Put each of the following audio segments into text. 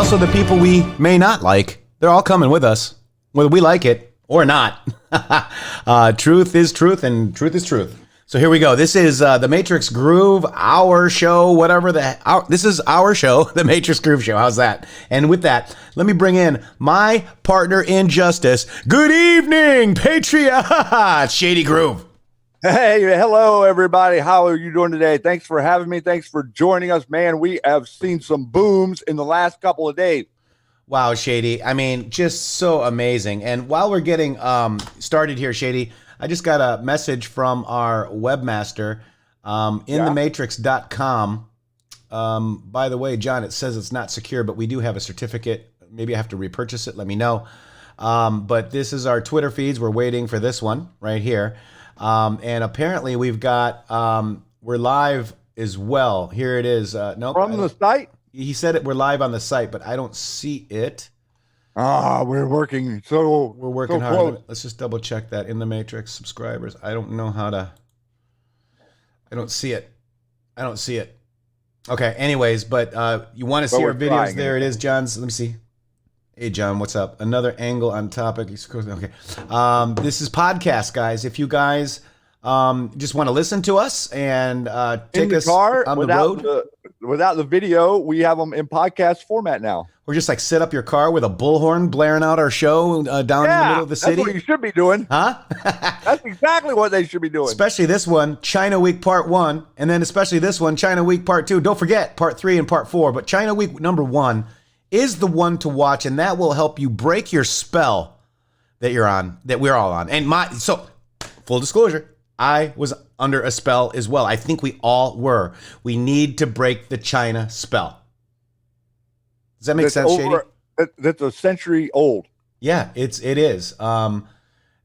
also the people we may not like. They're all coming with us, whether we like it or not. Truth is truth, and truth is truth. So here we go. This is the Matrixxx Groove, our show, this is our show, the Matrixxx Groove Show. How's that? And with that, let me bring in my partner in justice. Good evening, Patriot, Shady Groove. Hey, hello, everybody. How are you doing today? Thanks for having me. Thanks for joining us, man. We have seen some booms in the last couple of days. Wow, Shady. I mean, just so amazing. And while we're getting started here, Shady, I just got a message from our webmaster, inthematrix.com. By the way, John, it says it's not secure, but we do have a certificate. Maybe I have to repurchase it. Let me know. But this is our Twitter feeds. We're waiting for this one right here. And apparently we've got, we're live as well. Here it is. Nope. From the site? He said we're live on the site, but I don't see it. We're working so hard. close. Let's just double check that in the Matrix subscribers. I don't know how to. I don't see it. Okay. Anyways, but you want to see our videos? There it is, John's. Let me see. Hey, John, what's up? Another angle on topic. Okay. This is podcast, guys. If you guys just want to listen to us and take us on the road. Without the video, we have them in podcast format now. Or just like sit up your car with a bullhorn blaring out our show down in the middle of the city. That's what you should be doing. Huh? That's exactly what they should be doing. Especially this one, China Week Part 1, and then especially this one, China Week Part 2. Don't forget Part 3 and Part 4, but China Week number 1 is the one to watch, and that will help you break your spell that you're on, that we're all on. And so full disclosure, I was under a spell as well. I think we all were. We need to break the China spell. Does that make sense, Shady? That's a century old. Yeah, it is.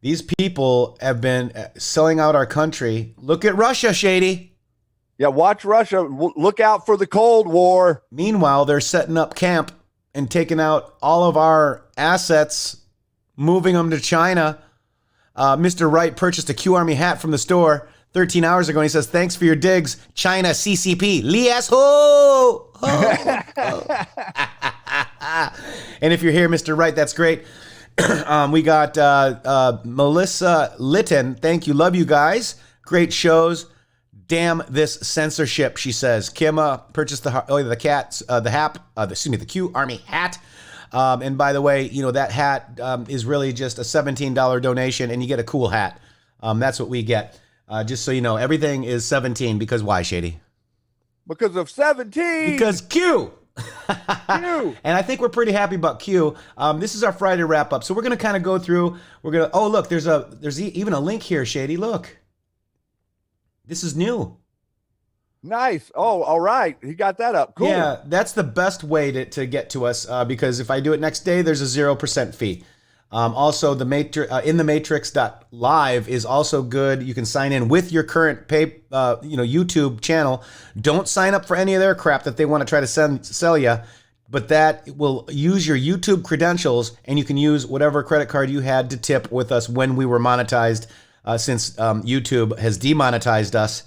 These people have been selling out our country. Look at Russia, Shady. Yeah, watch Russia. Look out for the Cold War. Meanwhile, they're setting up camp and taking out all of our assets, moving them to China. Mr. Wright purchased a Q Army hat from the store 13 hours ago, and he says, "Thanks for your digs, China CCP. Lias ho!" And if you're here, Mr. Wright, that's great. We got Melissa Litton. Thank you. Love you guys. Great shows. Damn this censorship, she says. Kim purchased the Q Army hat. And by the way, you know, that hat is really just a $17 donation, and you get a cool hat. That's what we get. Just so you know, everything is 17 because why, Shady? Because of 17. Because Q. Q. And I think we're pretty happy about Q. This is our Friday wrap up. So we're going to kind of go through. Oh, look, there's even a link here, Shady. Look. This is new. Nice. Oh, all right. He got that up. Cool. Yeah, that's the best way to get to us because if I do it next day, there's a 0% fee. Also, the inthematrix.live is also good. You can sign in with your current YouTube channel. Don't sign up for any of their crap that they want to try to sell you, but that will use your YouTube credentials, and you can use whatever credit card you had to tip with us when we were monetized. Since YouTube has demonetized us,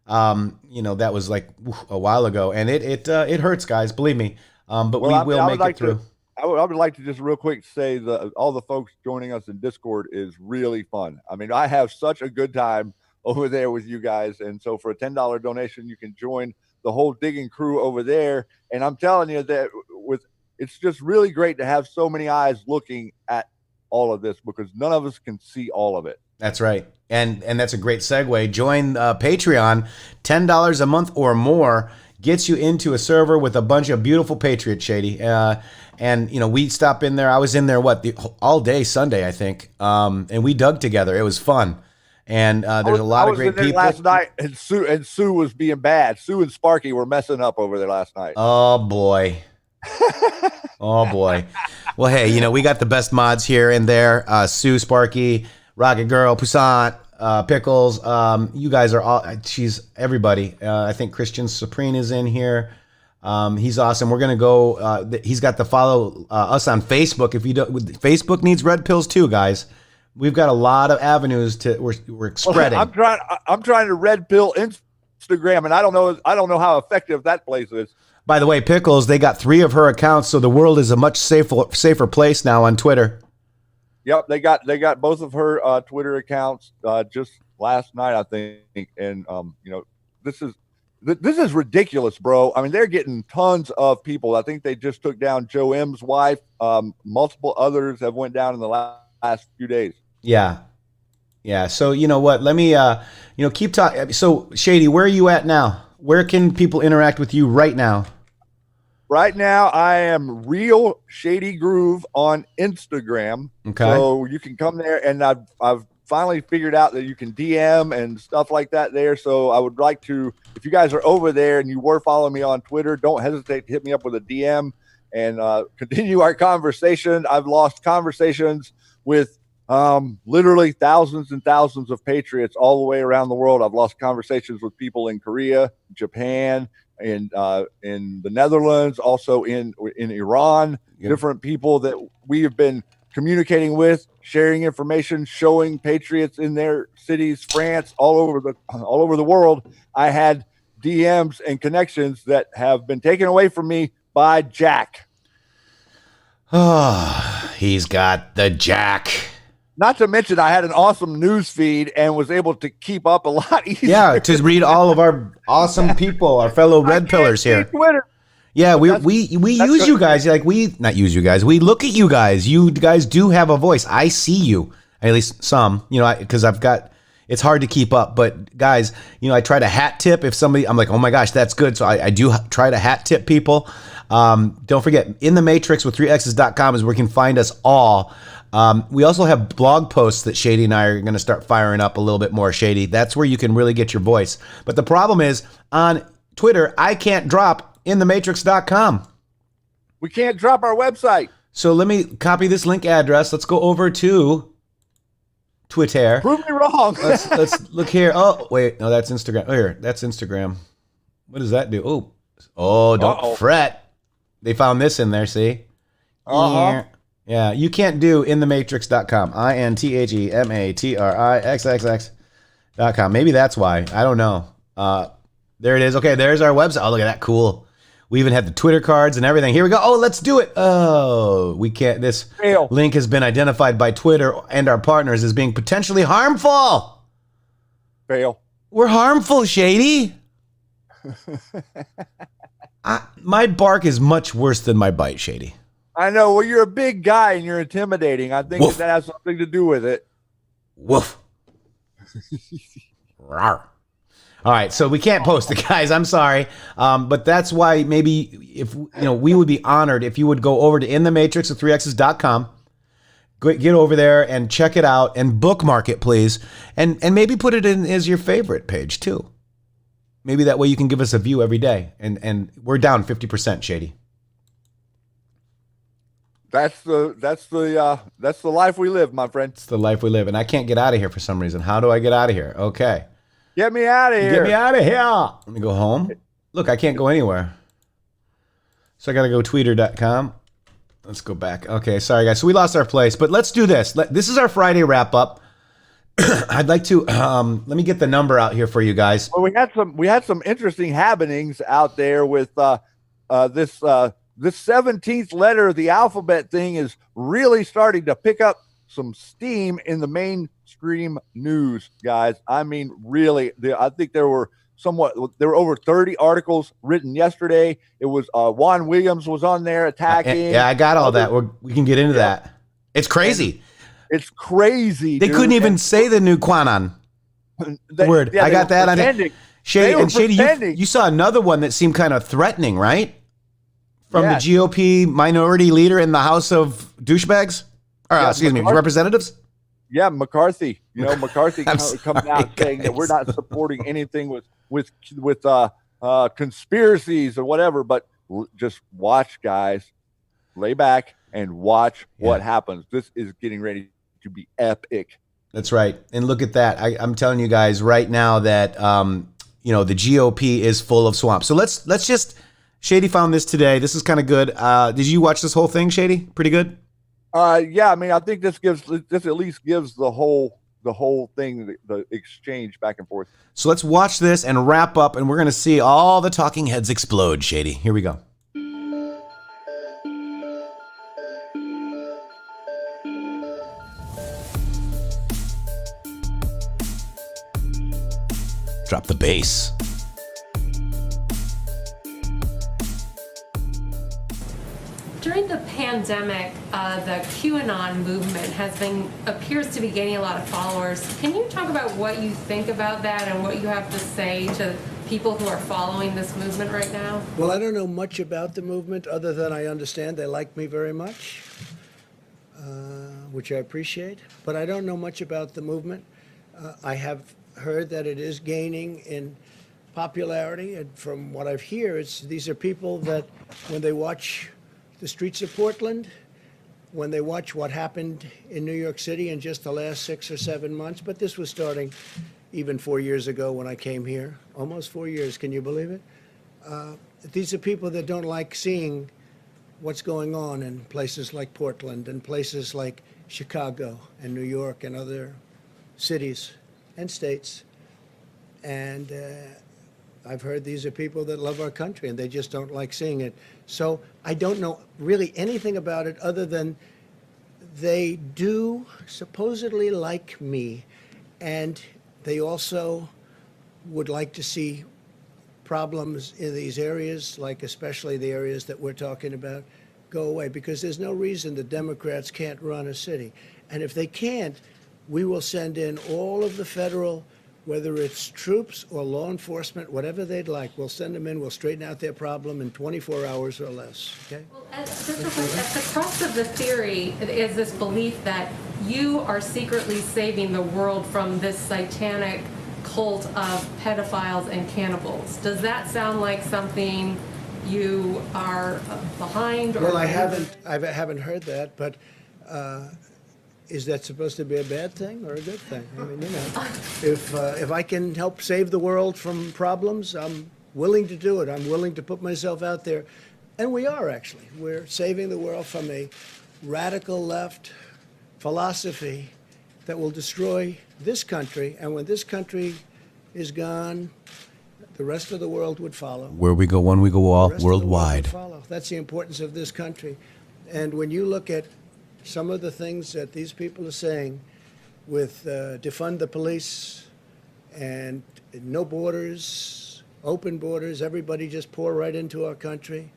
that was like a while ago, and it hurts, guys. Believe me. But we will make it through. I would like to just real quick say that all the folks joining us in Discord is really fun. I mean, I have such a good time over there with you guys, and so for a $10 donation, you can join the whole digging crew over there. And I'm telling you that it's just really great to have so many eyes looking at all of this because none of us can see all of it. That's right. And that's a great segue. Join Patreon. $10 a month or more gets you into a server with a bunch of beautiful Patriots, Shady. And, we stop in there. I was in there, all day Sunday, I think. And we dug together. It was fun. And there's a lot of great people. Last night, and Sue was being bad. Sue and Sparky were messing up over there last night. Oh, boy. Oh, boy. Well, hey, we got the best mods here and there. Sue, Sparky, Rocket Girl, Poussant, Pickles. You guys are all, she's everybody. I think Christian Supreme is in here. He's awesome. We're going to go, he's got to follow us on Facebook. If you don't, Facebook needs red pills too, guys. We've got a lot of avenues we're spreading. I'm trying to red pill Instagram, and I don't know how effective that place is. By the way, Pickles, they got 3 of her accounts, so the world is a much safer place now on Twitter. Yep, they got both of her Twitter accounts just last night, I think. And this is ridiculous, bro. I mean, they're getting tons of people. I think they just took down Joe M's wife. Multiple others have went down in the last few days. Yeah. So you know what? Let me keep talking. So Shady, where are you at now? Where can people interact with you right now? Right now, I am Real Shady Groove on Instagram. Okay. So you can come there, and I've finally figured out that you can DM and stuff like that there. So I would like to, if you guys are over there and you were following me on Twitter, don't hesitate to hit me up with a DM and continue our conversation. I've lost conversations with literally thousands and thousands of patriots all the way around the world. I've lost conversations with people in Korea, Japan, in the Netherlands, also in Iran. Yep. Different people that we have been communicating with, sharing information, showing patriots in their cities, France, all over the world. I had DMs and connections that have been taken away from me by Jack. Oh, he's got the Jack. Not to mention, I had an awesome news feed and was able to keep up a lot easier. Yeah, to read all of our awesome people, our fellow red pillars here. Twitter. Yeah, we use you guys. Like not use you guys. We look at you guys. You guys do have a voice. I see you, at least some. Because it's hard to keep up. But guys, I try to hat tip if somebody. I'm like, oh my gosh, that's good. So I do try to hat tip people. Don't forget, in the Matrixx with 3x's.com is where you can find us all. We also have blog posts that Shady and I are going to start firing up a little bit more, Shady. That's where you can really get your voice. But the problem is, on Twitter, I can't drop inthematrixx.com. We can't drop our website. So let me copy this link address. Let's go over to Twitter. Prove me wrong. Let's look here. Oh, wait. No, that's Instagram. Oh, here. That's Instagram. What does that do? Oh, don't fret. They found this in there, see? Yeah, you can't do inthematrixx.com. INTHEMATRIXXX.com. Maybe that's why. I don't know. There it is. Okay, there's our website. Oh, look at that. Cool. We even have the Twitter cards and everything. Here we go. Oh, let's do it. Oh, we can't. This link has been identified by Twitter and our partners as being potentially harmful. Fail. We're harmful, Shady. My bark is much worse than my bite, Shady. I know. Well, you're a big guy and you're intimidating. I think that has something to do with it. Woof. Rawr. All right, so we can't post it, guys. I'm sorry, but that's why maybe if we would be honored if you would go over to inthematrixx at 3x's.com, get over there and check it out and bookmark it, please, and maybe put it in as your favorite page too. Maybe that way you can give us a view every day, and we're down 50%, Shady. That's the life we live, my friend. It's the life we live, and I can't get out of here for some reason. How do I get out of here? Okay. Get me out of here. Get me out of here. Let me go home. Look, I can't go anywhere. So I got to go tweeter.com. Let's go back. Okay, sorry, guys. So we lost our place, but let's do this. This is our Friday wrap-up. I'd like to let me get the number out here for you guys. Well, we had some interesting happenings out there with this 17th letter of the alphabet thing is really starting to pick up some steam in the mainstream news, guys. I mean, really, I think there were over 30 articles written yesterday. It was Juan Williams was on there attacking. Yeah, I got all that. We can get into that. It's crazy. It's crazy. They couldn't even say the new Quanon word. I got that on Shady, you saw another one that seemed kind of threatening, right? From the GOP minority leader in the House of douchebags? Or, excuse me, representatives? Yeah, McCarthy. McCarthy coming out saying that we're not supporting anything with conspiracies or whatever. But just watch, guys. Lay back and watch what happens. This is getting ready to be epic. That's right. And look at that. I'm telling you guys right now that the GOP is full of swamp. So let's just. Shady found this today. This is kind of good. Did you watch this whole thing, Shady? Pretty good. Yeah. I mean, I think this at least gives the whole the whole thing, the exchange back and forth. So let's watch this and wrap up, and we're going to see all the talking heads explode, Shady. Here we go. Drop the bass. During the pandemic, the QAnon movement appears to be gaining a lot of followers. Can you talk about what you think about that and what you have to say to people who are following this movement right now? Well, I don't know much about the movement other than I understand they like me very much, which I appreciate. But I don't know much about the movement. I have heard that it is gaining in popularity, and from what I hear, these are people that when they watch the streets of Portland, when they watch what happened in New York City in just the last 6 or 7 months, but this was starting even 4 years ago when I came here, almost 4 years, can you believe it? These are people that don't like seeing what's going on in places like Portland and places like Chicago and New York and other cities and states. And I've heard these are people that love our country and they just don't like seeing it. So I don't know really anything about it other than they do supposedly like me, and they also would like to see problems in these areas, like especially the areas that we're talking about, go away, because there's no reason the Democrats can't run a city. And if they can't, we will send in all of the federal, whether it's troops or law enforcement, whatever they'd like, we'll send them in, we'll straighten out their problem in 24 hours or less, okay? Well, at the crux of the theory is this belief that you are secretly saving the world from this satanic cult of pedophiles and cannibals. Does that sound like something you are behind? Or Well, I haven't heard that, but is that supposed to be a bad thing or a good thing? I mean, you know, if I can help save the world from problems, I'm willing to do it. I'm willing to put myself out there. And we are, actually. We're saving the world from a radical left philosophy that will destroy this country. And when this country is gone, the rest of the world would follow. Where we go one, we go all, worldwide. Follow. That's the importance of this country. And when you look at some of the things that these people are saying with defund the police and no borders, open borders, everybody just pour right into our country.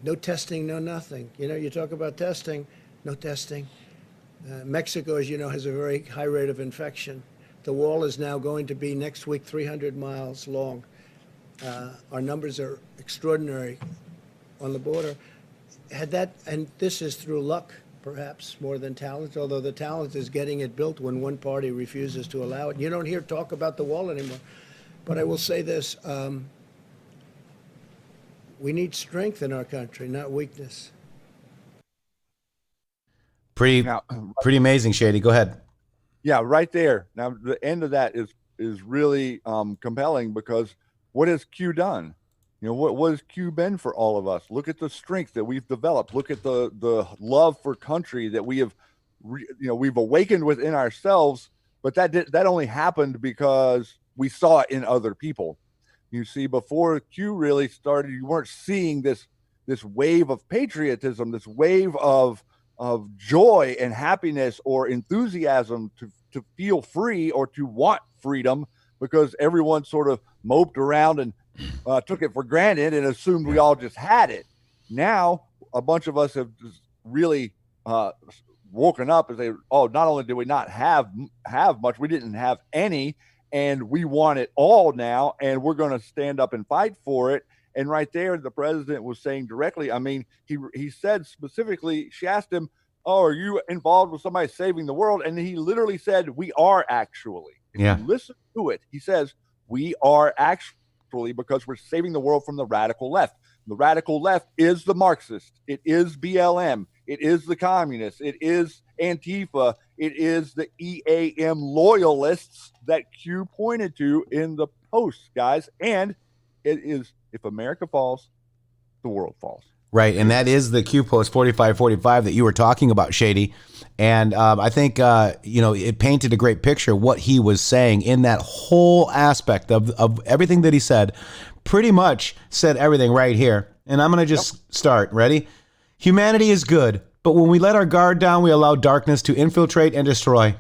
No testing, no nothing. You know, you talk about testing, no testing. Mexico, as you know, has a very high rate of infection. The wall is now going to be next week 300 miles long. Our numbers are extraordinary on the border. Had that, and this is through luck, perhaps, more than talent, although the talent is getting it built when one party refuses to allow it. You don't hear talk about the wall anymore. But I will say this, we need strength in our country, not weakness. Pretty amazing, Shady. Go ahead. Yeah, right there. Now, the end of that is really compelling, because what has Q done? You know, what has Q been for all of us? Look at the strength that we've developed. Look at the love for country that we have, we've awakened within ourselves. But that only happened because we saw it in other people. You see, before Q really started, you weren't seeing this wave of patriotism, this wave of joy and happiness or enthusiasm to feel free or to want freedom, because everyone sort of moped around and took it for granted and assumed we all just had it. Now, a bunch of us have just really woken up and say, oh, not only do we not have much, we didn't have any, and we want it all now, and we're going to stand up and fight for it. And right there, the president was saying directly, I mean, he said specifically, she asked him, oh, are you involved with somebody saving the world? And he literally said, we are actually. If you listen to it, he says, we are actually, because we're saving the world from the radical left. The radical left is the Marxist. It is BLM. It is the communists. It is Antifa. It is the EAM loyalists that Q pointed to in the post, guys. And it is, if America falls, the world falls. Right, and that is the Q post 4545 that you were talking about, Shady. And I think, it painted a great picture what he was saying in that whole aspect of everything that he said. Pretty much said everything right here. And I'm going to just start. Ready? Humanity is good, but when we let our guard down, we allow darkness to infiltrate and destroy.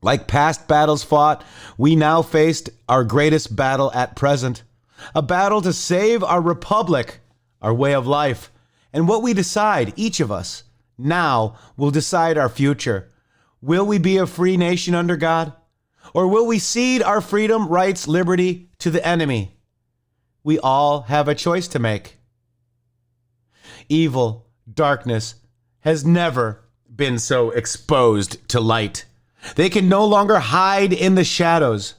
Like past battles fought, we now faced our greatest battle at present. A battle to save our republic, our way of life. And what we decide, each of us, now will decide our future. Will we be a free nation under God? Or will we cede our freedom, rights, liberty to the enemy? We all have a choice to make. Evil, darkness, has never been so exposed to light. They can no longer hide in the shadows.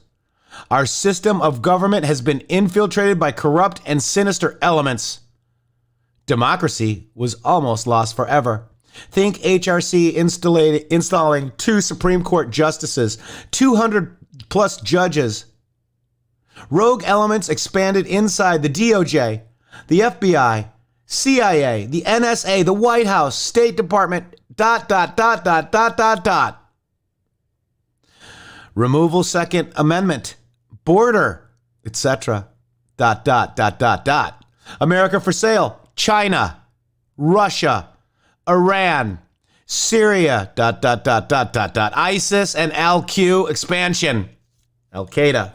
Our system of government has been infiltrated by corrupt and sinister elements. Democracy was almost lost forever. Think HRC installing 2 Supreme Court justices, 200 plus judges. Rogue elements expanded inside the DOJ, the FBI, CIA, the NSA, the White House, State Department, ... Removal Second Amendment, border, etc. ... America for sale, China, Russia, Iran, Syria, ... ISIS and Al-Q expansion, Al-Qaeda.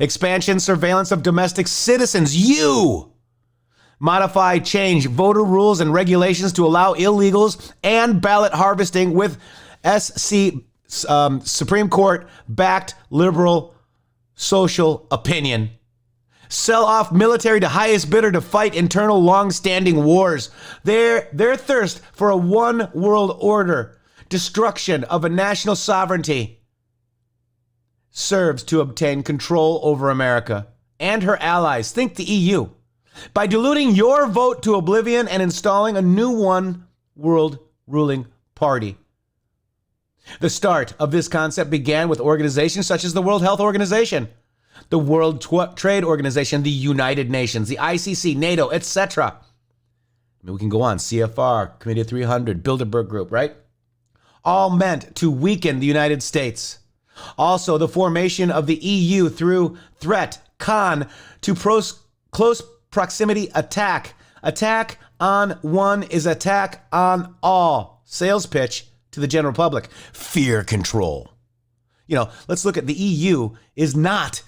Expansion, surveillance of domestic citizens, you. Modify, change voter rules and regulations to allow illegals and ballot harvesting with Supreme Court backed liberal social opinion. Sell off military to highest bidder to fight internal long-standing wars. Their thirst for a one world order, destruction of a national sovereignty, serves to obtain control over America and her allies. Think the EU. By diluting your vote to oblivion and installing a new one world ruling party. The start of this concept began with organizations such as the World Health Organization, the World Trade Organization, the United Nations, the ICC, NATO, etc. We can go on. CFR, Committee of 300, Bilderberg Group, right? All meant to weaken the United States. Also, the formation of the EU through threat, con, to close proximity attack. Attack on one is attack on all. Sales pitch to the general public. Fear control. Let's look at the EU is not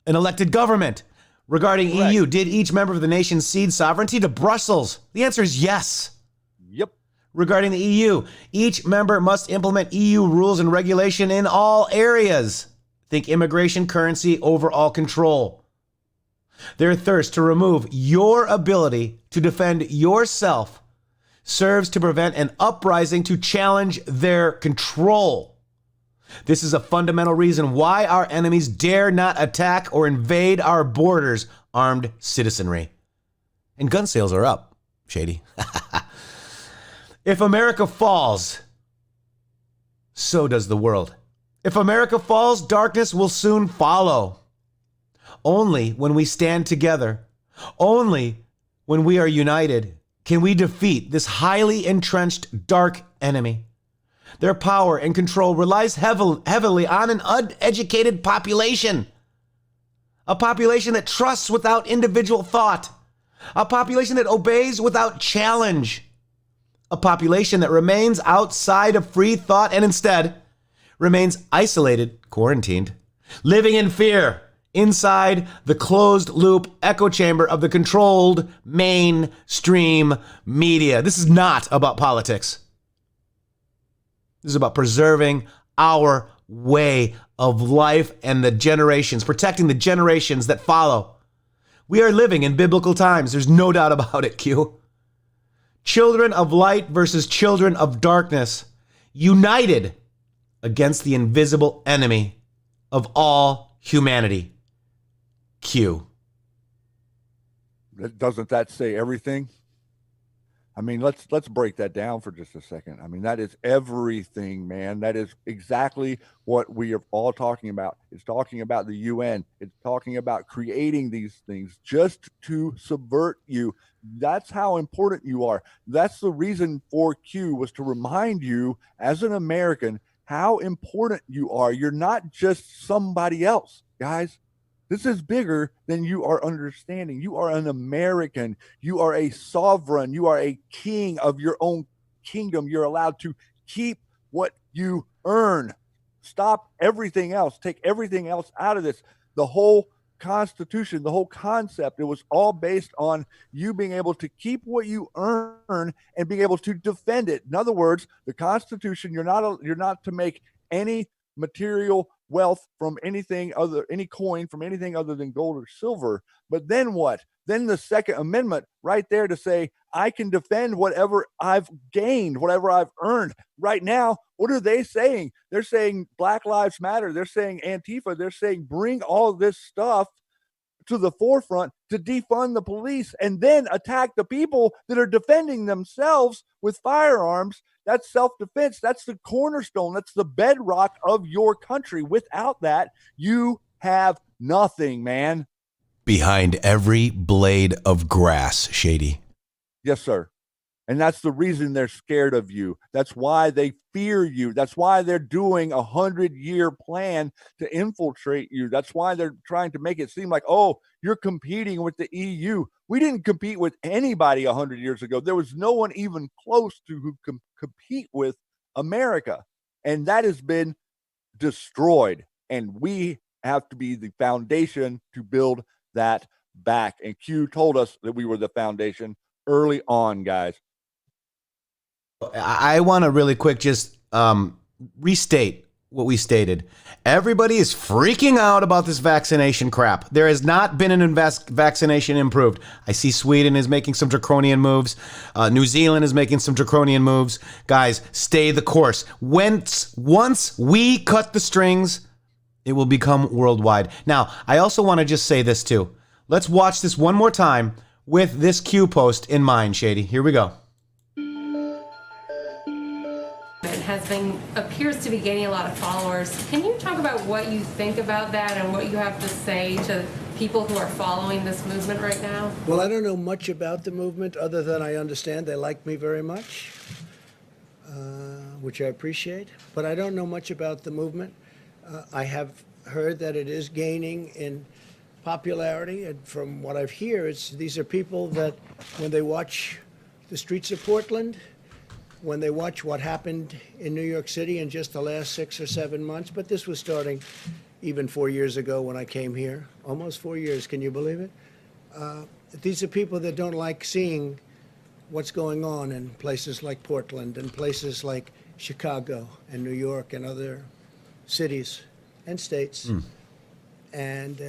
an elected government. Regarding Correct. EU, did each member of the nation cede sovereignty to Brussels? The answer is yes. Yep. Regarding the EU, each member must implement EU rules and regulation in all areas. Think immigration, currency, overall control. Their thirst to remove your ability to defend yourself serves to prevent an uprising to challenge their control. This is a fundamental reason why our enemies dare not attack or invade our borders, armed citizenry. And gun sales are up, Shady. If America falls, so does the world. If America falls, darkness will soon follow. Only when we stand together, only when we are united, can we defeat this highly entrenched dark enemy. Their power and control relies heavily on an uneducated population. A population that trusts without individual thought. A population that obeys without challenge. A population that remains outside of free thought and instead remains isolated, quarantined, living in fear inside the closed loop echo chamber of the controlled mainstream media. This is not about politics. This is about preserving our way of life and the generations, protecting the generations that follow. We are living in biblical times. There's no doubt about it, Q. Children of light versus children of darkness, united against the invisible enemy of all humanity. Q. Doesn't that say everything? I mean, let's break that down for just a second. I mean, that is everything, man. That is exactly what we are all talking about. It's talking about the UN. It's talking about creating these things just to subvert you. That's how important you are. That's the reason for Q was to remind you as an American how important you are. You're not just somebody else, guys. This is bigger than you are understanding. You are an American. You are a sovereign. You are a king of your own kingdom. You're allowed to keep what you earn. Stop everything else. Take everything else out of this. The whole Constitution, the whole concept, it was all based on you being able to keep what you earn and being able to defend it. In other words, the Constitution, you're not to make any material wealth from any coin from anything other than gold or silver. But then what? Then the Second Amendment right there to say, I can defend whatever I've gained, whatever I've earned. Right now, what are they saying? They're saying Black Lives Matter. They're saying Antifa. They're saying bring all this stuff to the forefront to defund the police and then attack the people that are defending themselves with firearms. That's self-defense. That's the cornerstone. That's the bedrock of your country. Without that, you have nothing, man. Behind every blade of grass, Shady. Yes, sir. And that's the reason they're scared of you. That's why they fear you. That's why they're doing 100-year plan to infiltrate you. That's why they're trying to make it seem like, oh, you're competing with the EU. We didn't compete with anybody 100 years ago. There was no one even close to who can compete with America. And that has been destroyed. And we have to be the foundation to build that back. And Q told us that we were the foundation early on, guys. I want to really quick just restate what we stated. Everybody is freaking out about this vaccination crap. There has not been an vaccination improved. I see Sweden is making some draconian moves. New Zealand is making some draconian moves. Guys, stay the course. Once we cut the strings, it will become worldwide. Now, I also want to just say this too. Let's watch this one more time with this Q post in mind, Shady. Here we go. Appears to be gaining a lot of followers. Can you talk about what you think about that and what you have to say to people who are following this movement right now? Well, I don't know much about the movement other than I understand they like me very much, which I appreciate. But I don't know much about the movement. I have heard that it is gaining in popularity, and from what I've heard, these are people that when they watch the streets of Portland, when they watch what happened in New York City in just the last 6 or 7 months, but this was starting even 4 years ago when I came here, almost 4 years, can you believe it? These are people that don't like seeing what's going on in places like Portland and places like Chicago and New York and other cities and states. And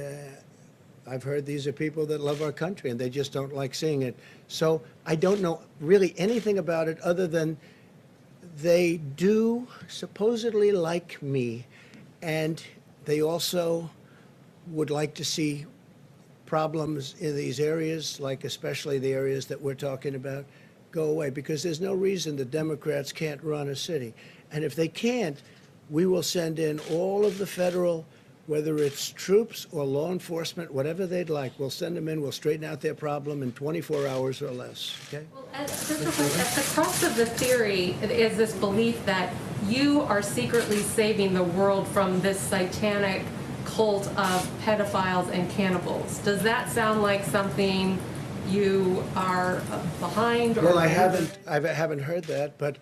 I've heard these are people that love our country and they just don't like seeing it. So I don't know really anything about it other than they do supposedly like me, and they also would like to see problems in these areas, like especially the areas that we're talking about, go away, because there's no reason the Democrats can't run a city. And if they can't, we will send in all of the federal, whether it's troops or law enforcement, whatever they'd like, we'll send them in, we'll straighten out their problem in 24 hours or less, okay? Well, at the crux of the theory is this belief that you are secretly saving the world from this satanic cult of pedophiles and cannibals. Does that sound like something you are behind? Or Well, I haven't heard that, but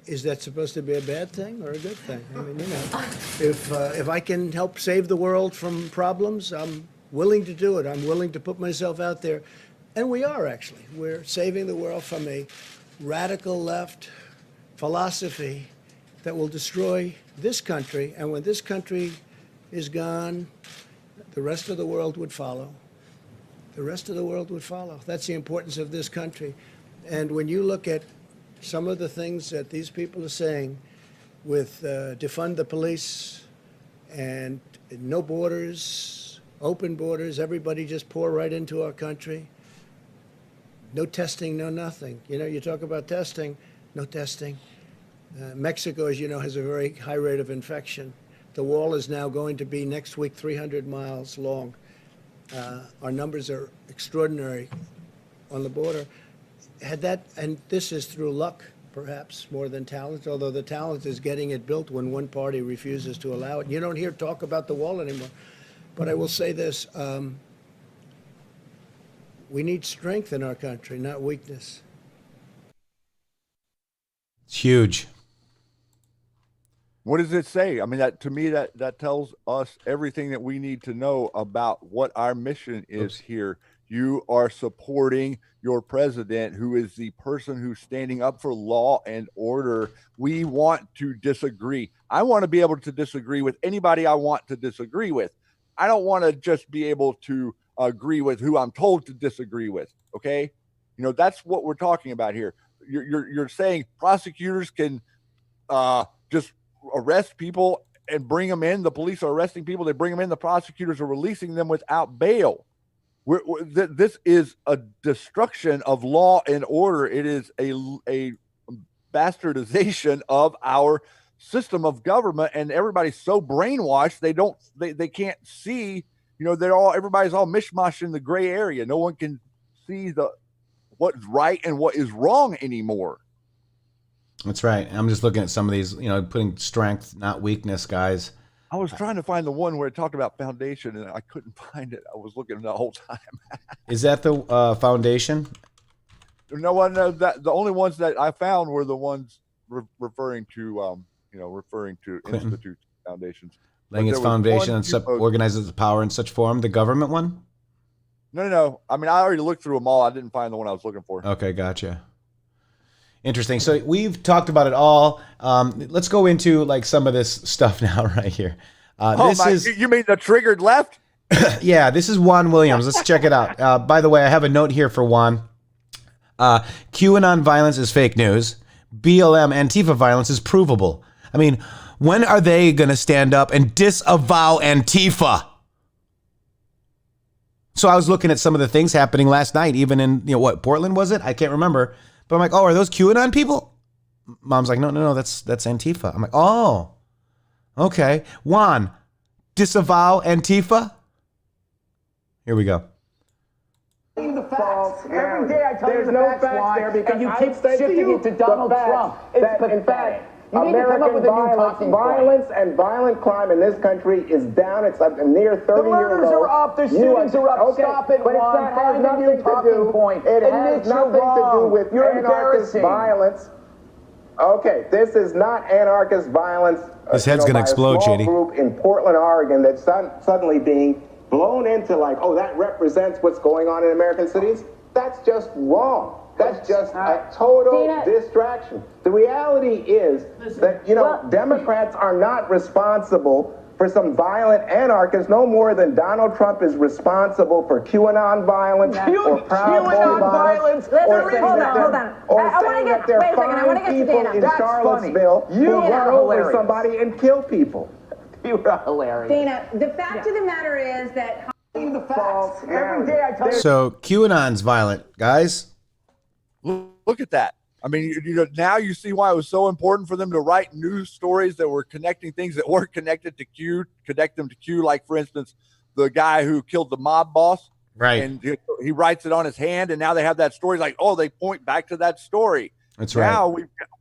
is that supposed to be a bad thing or a good thing? I mean, you know, if I can help save the world from problems, I'm willing to do it. I'm willing to put myself out there. And we are, actually. We're saving the world from a radical left philosophy that will destroy this country. And when this country is gone, the rest of the world would follow. The rest of the world would follow. That's the importance of this country. And when you look at some of the things that these people are saying with defund the police and no borders, open borders, everybody just pour right into our country. No testing, no nothing. You know, you talk about testing, no testing. Mexico, as you know, has a very high rate of infection. The wall is now going to be next week 300 miles long. Our numbers are extraordinary on the border. And this is through luck, perhaps, more than talent, although the talent is getting it built when one party refuses to allow it. You don't hear talk about the wall anymore. But I will say this, we need strength in our country, not weakness. It's huge. What does it say? I mean, that to me, that tells us everything that we need to know about what our mission is here. You are supporting your president, who is the person who's standing up for law and order. We want to disagree. I want to be able to disagree with anybody I want to disagree with. I don't want to just be able to agree with who I'm told to disagree with. Okay. You know, that's what we're talking about here. You're saying prosecutors can just arrest people and bring them in. The police are arresting people. They bring them in. The prosecutors are releasing them without bail. This is a destruction of law and order. It is a bastardization of our system of government, and everybody's so brainwashed they can't see. You know, everybody's all mishmash in the gray area. No one can see what's right and what is wrong anymore. That's right. I'm just looking at some of these, you know, putting strength, not weakness, guys. I was trying to find the one where it talked about foundation, and I couldn't find it. I was looking the whole time. Is that the foundation? No one knows that. The only ones that I found were the ones referring to, Clinton. institutes, foundations. Laying its foundation and organizes the power in such form. The government one? No. I mean, I already looked through them all. I didn't find the one I was looking for. Okay, gotcha. Interesting. So we've talked about it all. Let's go into like some of this stuff now, right here. You mean the triggered left? Yeah, this is Juan Williams. Let's check it out. By the way, I have a note here for Juan. QAnon violence is fake news. BLM Antifa violence is provable. I mean, when are they going to stand up and disavow Antifa? So I was looking at some of the things happening last night, even in, Portland was it? I can't remember. But I'm like, oh, are those QAnon people? Mom's like, no, that's Antifa. I'm like, oh, okay. Juan, disavow Antifa? Here we go. The facts. Every day I tell you the facts, and you keep shifting it to Donald Trump. It's pathetic. You need to come up with a new talking point. Violence and violent crime in this country is down. It's a near 30-year low. The murders are up. The shootings are up. Okay, Stop it, but Juan. Find a new talking point. It has nothing to do with anarchist violence. Okay, this is not anarchist violence. His head's going to explode, Shady. A small group in Portland, Oregon that's suddenly being blown into like, oh, that represents what's going on in American cities. That's just wrong. That's just a total distraction. The reality is that, Democrats are not responsible for some violent anarchists no more than Donald Trump is responsible for QAnon violence or Proud Boy violence. Or Hold on. Or saying that there are fine people in Charlottesville who run over somebody and kill people. You are hilarious. Dana, the fact of the matter is that... The facts. Every day I tell you... So QAnon's violent, guys. Look at that. I mean, now you see why it was so important for them to write news stories that were connecting things that weren't connected to Q, connect them to Q. Like, for instance, the guy who killed the mob boss. Right. And he writes it on his hand, and now they have that story. Like, oh, they point back to that story. That's right.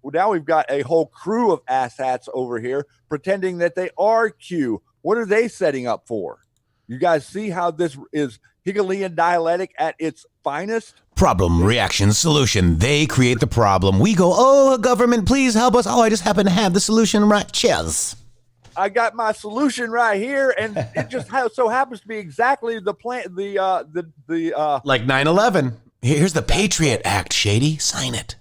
Now we've got a whole crew of asshats over here pretending that they are Q. What are they setting up for? You guys see how this is Hegelian dialectic at its finest? Problem, reaction, solution. They create the problem. We go, oh, government, please help us. Oh, I just happen to have the solution right. Cheers. I got my solution right here, and it just so happens to be exactly the plan. Like 9/11. Here's the Patriot Act, Shady. Sign it.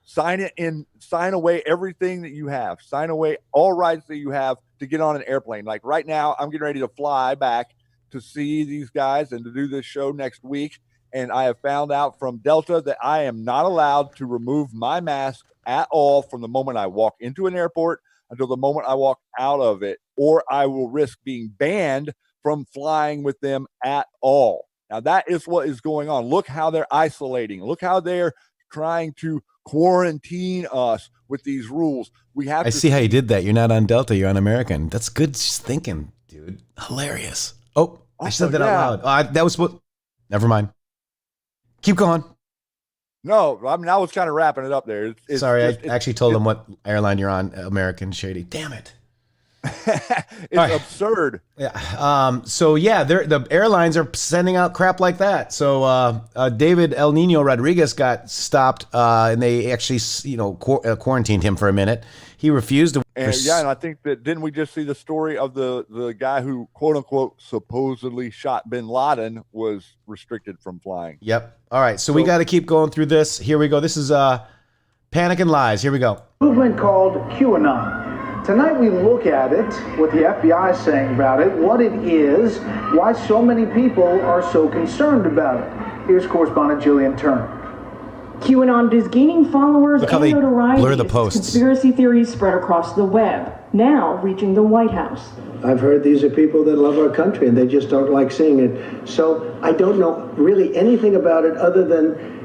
Sign it and sign away everything that you have. Sign away all rights that you have to get on an airplane. Like right now, I'm getting ready to fly back to see these guys and to do this show next week. And I have found out from Delta that I am not allowed to remove my mask at all from the moment I walk into an airport until the moment I walk out of it, or I will risk being banned from flying with them at all. Now, that is what is going on. Look how they're isolating. Look how they're trying to quarantine us with these rules. I see how you did that. You're not on Delta. You're on American. That's good thinking, dude. Hilarious. Oh, I said that out loud. That was what. Never mind. Keep going. No, I mean, I was kind of wrapping it up there. Sorry, I actually told them what airline you're on. American, Shady. Damn it. It's absurd. Yeah. So yeah, the airlines are sending out crap like that. So David El Nino Rodriguez got stopped, and they actually, quarantined him for a minute. He refused to. And I think that didn't we just see the story of the guy who quote unquote supposedly shot bin Laden was restricted from flying. Yep. All right. So we got to keep going through this. Here we go. This is Panic and Lies. Here we go. Movement called QAnon. Tonight we look at it, what the FBI is saying about it, what it is, why so many people are so concerned about it. Here's correspondent Jillian Turner. QAnon is gaining followers Look how and they notoriety. blur the posts. Conspiracy theories spread across the web, now reaching the White House. I've heard these are people that love our country and they just don't like seeing it. So I don't know really anything about it other than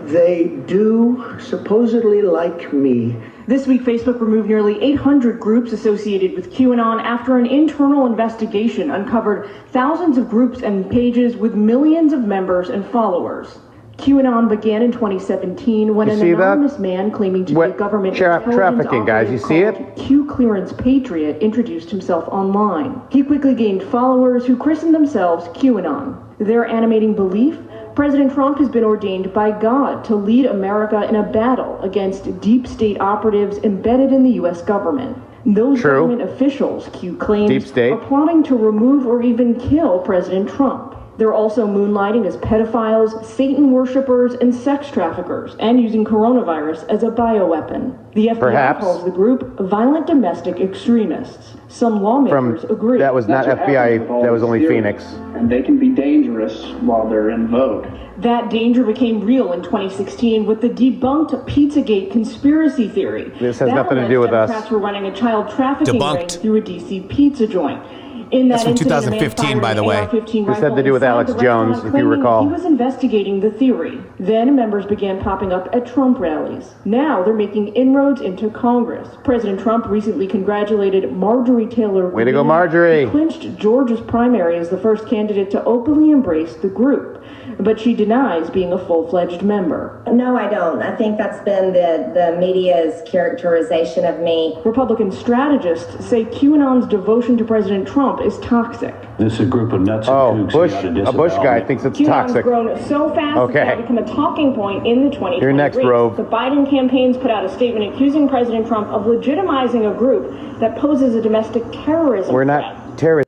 they do supposedly like me. This week, Facebook removed nearly 800 groups associated with QAnon after an internal investigation uncovered thousands of groups and pages with millions of members and followers. QAnon began in 2017 when an anonymous man claiming to be a government trafficking, guys. You see it? Q Clearance Patriot introduced himself online. He quickly gained followers who christened themselves QAnon. Their animating belief: President Trump has been ordained by God to lead America in a battle against deep state operatives embedded in the U.S. government. Those government officials, Q claims, are plotting to remove or even kill President Trump. They're also moonlighting as pedophiles, Satan worshippers, and sex traffickers, and using coronavirus as a bioweapon. The FBI calls the group violent domestic extremists. Some lawmakers agree. That was not FBI, that was only Phoenix. And they can be dangerous while they're in vogue. That danger became real in 2016 with the debunked Pizzagate conspiracy theory. This has nothing to do with us. Democrats were running a child trafficking ring through a D.C. pizza joint. In that That's from 2015, by the way. This had to do with Alex Jones, if you recall. He was investigating the theory. Then members began popping up at Trump rallies. Now they're making inroads into Congress. President Trump recently congratulated Marjorie Taylor Greene. Way to go, Marjorie! Who clinched Georgia's primary as the first candidate to openly embrace the group. But she denies being a full-fledged member. No, I don't. I think that's been the media's characterization of me. Republican strategists say QAnon's devotion to President Trump is toxic. This is a group of nuts and kooks. A Bush guy thinks it's QAnon's toxic. grown so fast that it's become a talking point in the 2020 You're next, race. Rove. The Biden campaigns put out a statement accusing President Trump of legitimizing a group that poses a domestic terrorism We're threat. not terrorists.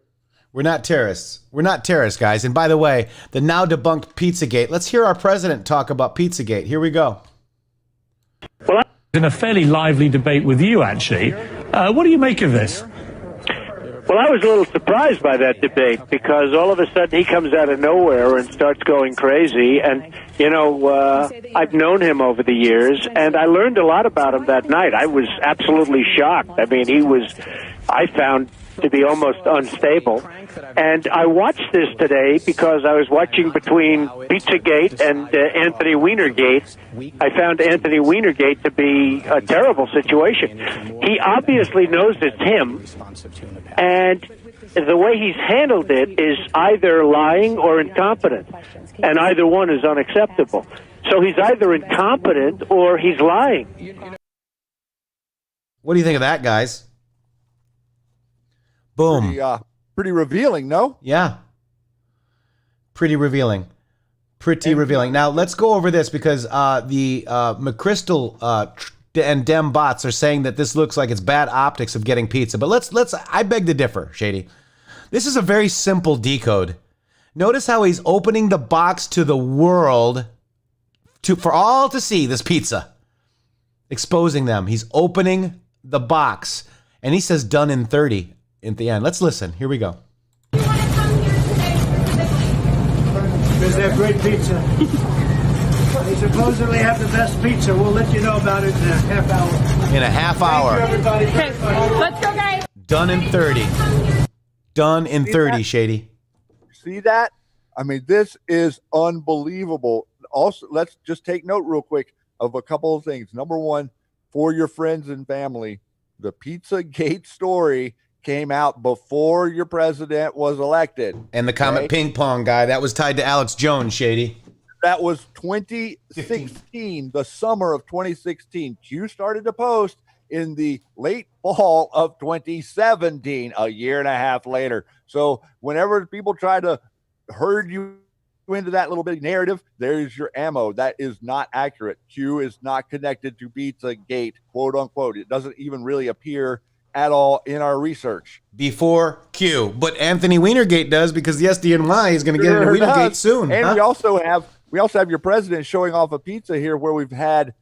We're not terrorists. We're not terrorists, guys. And by the way, the now debunked Pizzagate. Let's hear our president talk about Pizzagate. Here we go. Well, I was in a fairly lively debate with you, actually. What do you make of this? Well, I was a little surprised by that debate because all of a sudden he comes out of nowhere and starts going crazy. And, I've known him over the years, and I learned a lot about him that night. I was absolutely shocked. I mean, I found to be almost unstable. And I watched this today because I was watching between Pizzagate and Anthony Weinergate. I found Anthony Weinergate to be a terrible situation. He obviously knows it's him, and the way he's handled it is either lying or incompetent, and either one is unacceptable. So he's either incompetent or he's lying. What do you think of that, guys? Boom. Pretty revealing, no? Yeah. Pretty revealing. Pretty revealing. Now, let's go over this because the McChrystal and Dem bots are saying that this looks like it's bad optics of getting pizza. But let's I beg to differ, Shady. This is a very simple decode. Notice how he's opening the box to the world for all to see this pizza. Exposing them. He's opening the box. And he says done in 30 at the end. Let's listen. Here we go. Because they have great pizza. They supposedly have the best pizza. We'll let you know about it in a half hour. In a half hour. Thank you, everybody. Okay, let's go, guys. Done in 30. Done in 30, Shady. See that? I mean, this is unbelievable. Also, let's just take note real quick of a couple of things. Number one, for your friends and family, the Pizzagate story came out before your president was elected. And the Comet Ping Pong guy, that was tied to Alex Jones, Shady. That was 2016, the summer of 2016. Q started to post in the late fall of 2017, a year and a half later. So whenever people try to herd you into that little bit of narrative, there's your ammo. That is not accurate. Q is not connected to Pizzagate, quote unquote. It doesn't even really appear at all in our research. Before Q. But Anthony Weinergate does, because the SDNY is going to get into Weinergate soon. And we also have your president showing off a pizza here, where we've had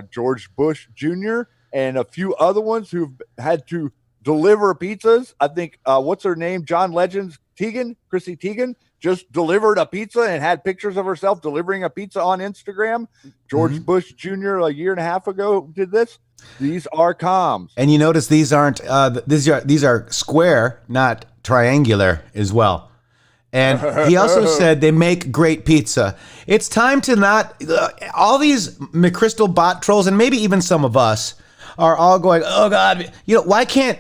George Bush Jr. and a few other ones who've had to deliver pizzas. I think, what's her name? John Legend's Chrissy Teigen, just delivered a pizza and had pictures of herself delivering a pizza on Instagram. George Bush Jr. a year and a half ago did this. These are comms. And you notice these aren't, these are square, not triangular as well. And he also said they make great pizza. It's time to not, all these McChrystal bot trolls, and maybe even some of us, are all going, oh God,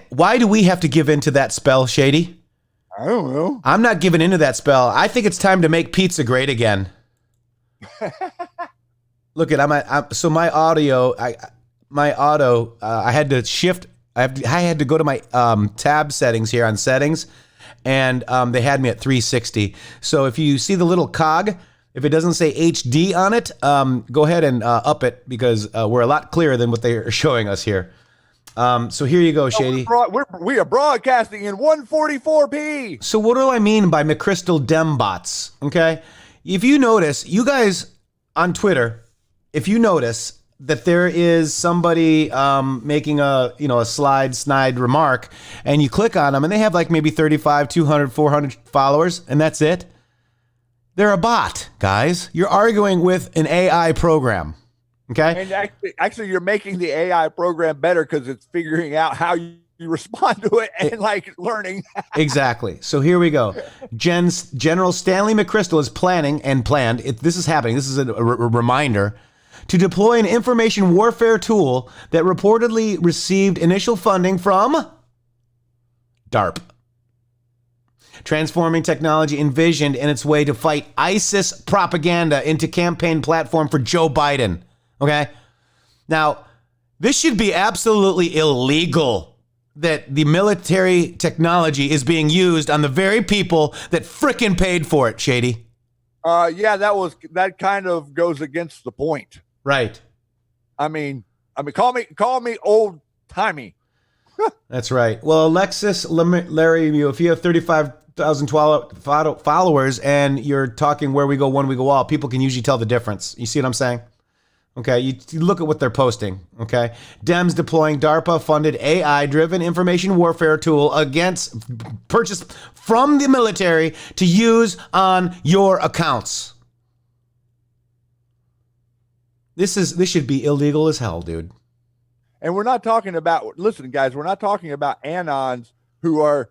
why do we have to give in to that spell, Shady? I don't know. I'm not giving into that spell. I think it's time to make pizza great again. Look at, so my audio, I had to shift, I had to go to my tab settings here on settings, and they had me at 360. So if you see the little cog, if it doesn't say HD on it, go ahead and up it, because we're a lot clearer than what they are showing us here. So here you go, Shady. We are broadcasting in 144p. So what do I mean by McChrystal Dem bots? Okay, if you notice, you guys on Twitter, if you notice that there is somebody making a snide remark, and you click on them, and they have like maybe 35, 200, 400 followers, and that's it. They're a bot, guys. You're arguing with an AI program. Okay. And actually, you're making the AI program better, because it's figuring out how you respond to it and like learning. Exactly. So here we go. General Stanley McChrystal is planned. This is happening. This is a reminder to deploy an information warfare tool that reportedly received initial funding from DARP. Transforming technology envisioned in its way to fight ISIS propaganda into campaign platform for Joe Biden. Okay? Now, this should be absolutely illegal that the military technology is being used on the very people that frickin' paid for it, Shady. Yeah, that kind of goes against the point. Right. I mean, call me old timey. That's right. Well, Alexis Larry, if you have 35,000 followers and you're talking where we go, when we go all, people can usually tell the difference. You see what I'm saying? Okay, you look at what they're posting, okay? Dems deploying DARPA-funded AI-driven information warfare tool purchased from the military to use on your accounts. This should be illegal as hell, dude. And we're not talking about, listen, guys, we're not talking about anons who have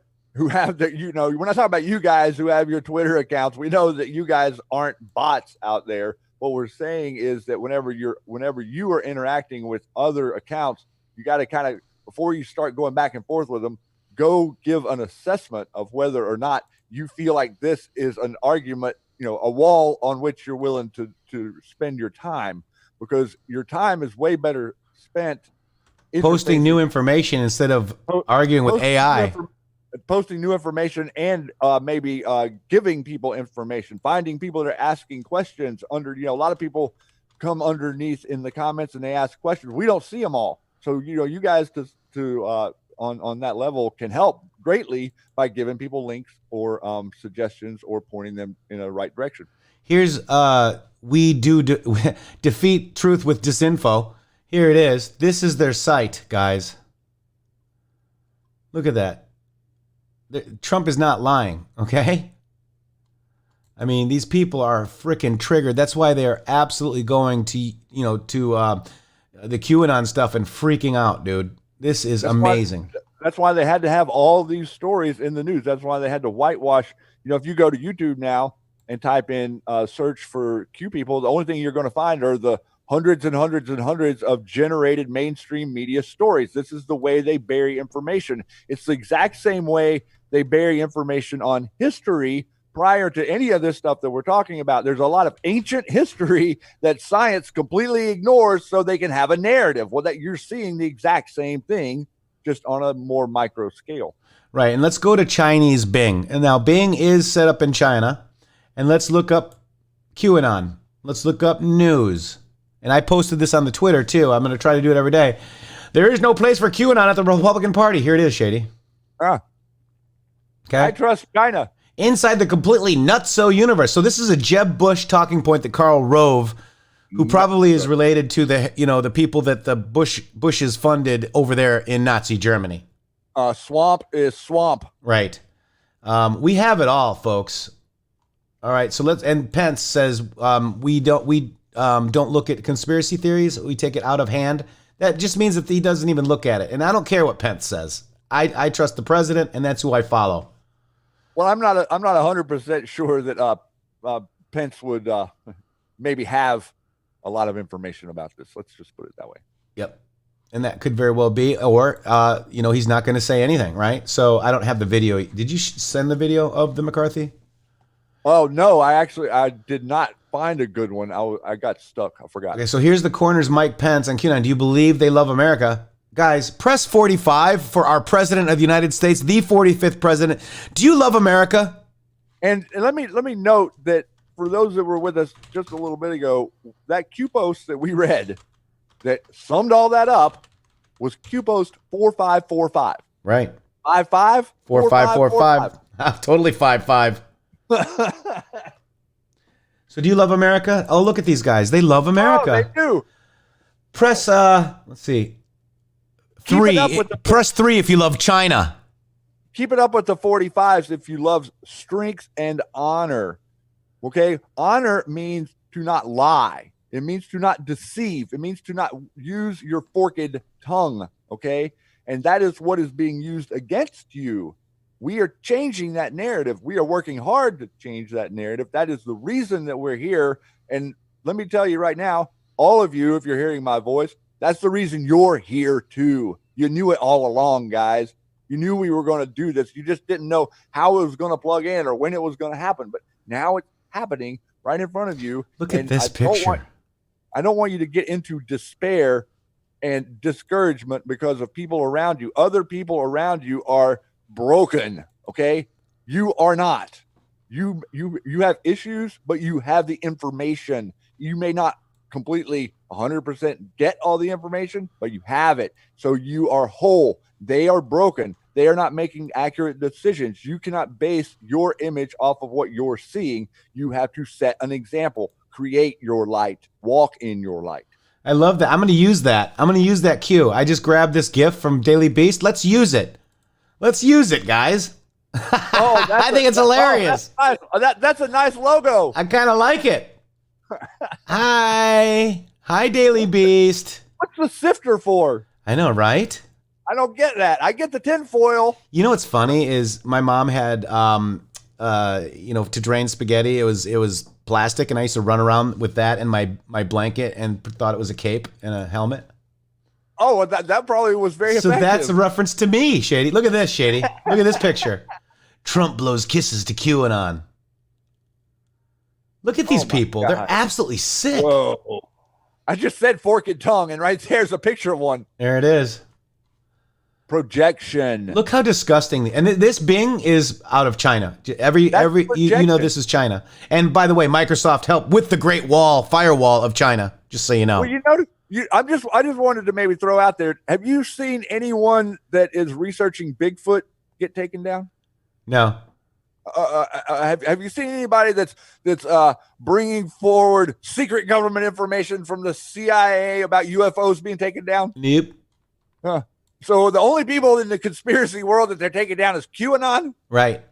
we're not talking about you guys who have your Twitter accounts. We know that you guys aren't bots out there. What we're saying is that whenever you are interacting with other accounts, you got to kind of, before you start going back and forth with them, go give an assessment of whether or not you feel like this is an argument, a wall on which you're willing to spend your time, because your time is way better spent posting new information instead of arguing with AI. Posting new information and maybe giving people information, finding people that are asking questions under, a lot of people come underneath in the comments and they ask questions. We don't see them all. So, you guys on that level can help greatly by giving people links or suggestions or pointing them in a right direction. Here's, we do defeat truth with disinfo. Here it is. This is their site, guys. Look at that. Trump is not lying, okay? I mean, these people are freaking triggered. That's why they are absolutely going to, the QAnon stuff and freaking out, dude. This is amazing. That's why they had to have all these stories in the news. That's why they had to whitewash. If you go to YouTube now, and type in search for Q people, the only thing you're going to find are the hundreds and hundreds and hundreds of generated mainstream media stories. This is the way they bury information. It's the exact same way they bury information on history prior to any of this stuff that we're talking about. There's a lot of ancient history that science completely ignores so they can have a narrative. Well, that you're seeing the exact same thing, just on a more micro scale. Right. And let's go to Chinese Bing. And now Bing is set up in China. And let's look up QAnon. Let's look up news. And I posted this on the Twitter too. I'm going to try to do it every day. There is no place for QAnon at the Republican Party. Here it is, Shady. Okay. I trust China. Inside the completely nutso universe. So this is a Jeb Bush talking point that Karl Rove, who probably is related to the, the people that the Bushes funded over there in Nazi Germany. Swamp is swamp. Right. We have it all, folks. All right. So and Pence says we don't look at conspiracy theories. We take it out of hand. That just means that he doesn't even look at it. And I don't care what Pence says. I trust the president, and that's who I follow. Well, I'm not 100% sure that Pence would maybe have a lot of information about this. Let's just put it that way. Yep. And that could very well be, or, he's not going to say anything, right? So I don't have the video. Did you send the video of the McCarthy? Oh, no, I did not find a good one. I got stuck. I forgot. Okay, so here's the corner's Mike Pence on QAnon. Do you believe they love America? Guys, press 45 for our president of the United States, the 45th president. Do you love America? And let me note that for those that were with us just a little bit ago, that Q post that we read that summed all that up was Q post 4545. Right. 55 4545. Totally 55. So do you love America? Oh, look at these guys. They love America. Oh, they do. Press let's see. 3. Press 3 if you love China. Keep it up with the 45s if you love strength and honor. Okay? Honor means to not lie. It means to not deceive. It means to not use your forked tongue. Okay? And that is what is being used against you. We are changing that narrative. We are working hard to change that narrative. That is the reason that we're here. And let me tell you right now, all of you, if you're hearing my voice, that's the reason you're here too. You knew it all along, guys. You knew we were going to do this. You just didn't know how it was going to plug in or when it was going to happen. But now it's happening right in front of you. Look at this picture. I don't want you to get into despair and discouragement because of people around you. Other people around you are broken. Okay. You are not. You have issues, but you have the information. You may not completely 100% get all the information, but you have it. So you are whole. They are broken. They are not making accurate decisions. You cannot base your image off of what you're seeing. You have to set an example, create your light, walk in your light. I love that. I'm going to use that. I'm going to use that cue. I just grabbed this GIF from Daily Beast. Let's use it. Let's use it, guys. Oh, I think it's hilarious. That's nice. That's a nice logo. I kind of like it. Hi, Daily Beast. What's the sifter for? I know, right? I don't get that. I get the tinfoil. You know what's funny is my mom had, to drain spaghetti. It was plastic, and I used to run around with that in my blanket and thought it was a cape and a helmet. Oh, that probably was very so effective. That's a reference to me, Shady. Look at this, Shady. Look at this picture. Trump blows kisses to QAnon. Look at these people. God. They're absolutely sick. Whoa. I just said forked tongue, and right there's a picture of one. There it is. Projection. Look how disgusting. And this Bing is out of China. Every you know this is China. And by the way, Microsoft helped with the Great Firewall of China, just so you know. Well, you know, I just wanted to maybe throw out there, have you seen anyone that is researching Bigfoot get taken down? No. Have you seen anybody that's bringing forward secret government information from the CIA about UFOs being taken down? Nope. So the only people in the conspiracy world that they're taking down is QAnon? Right.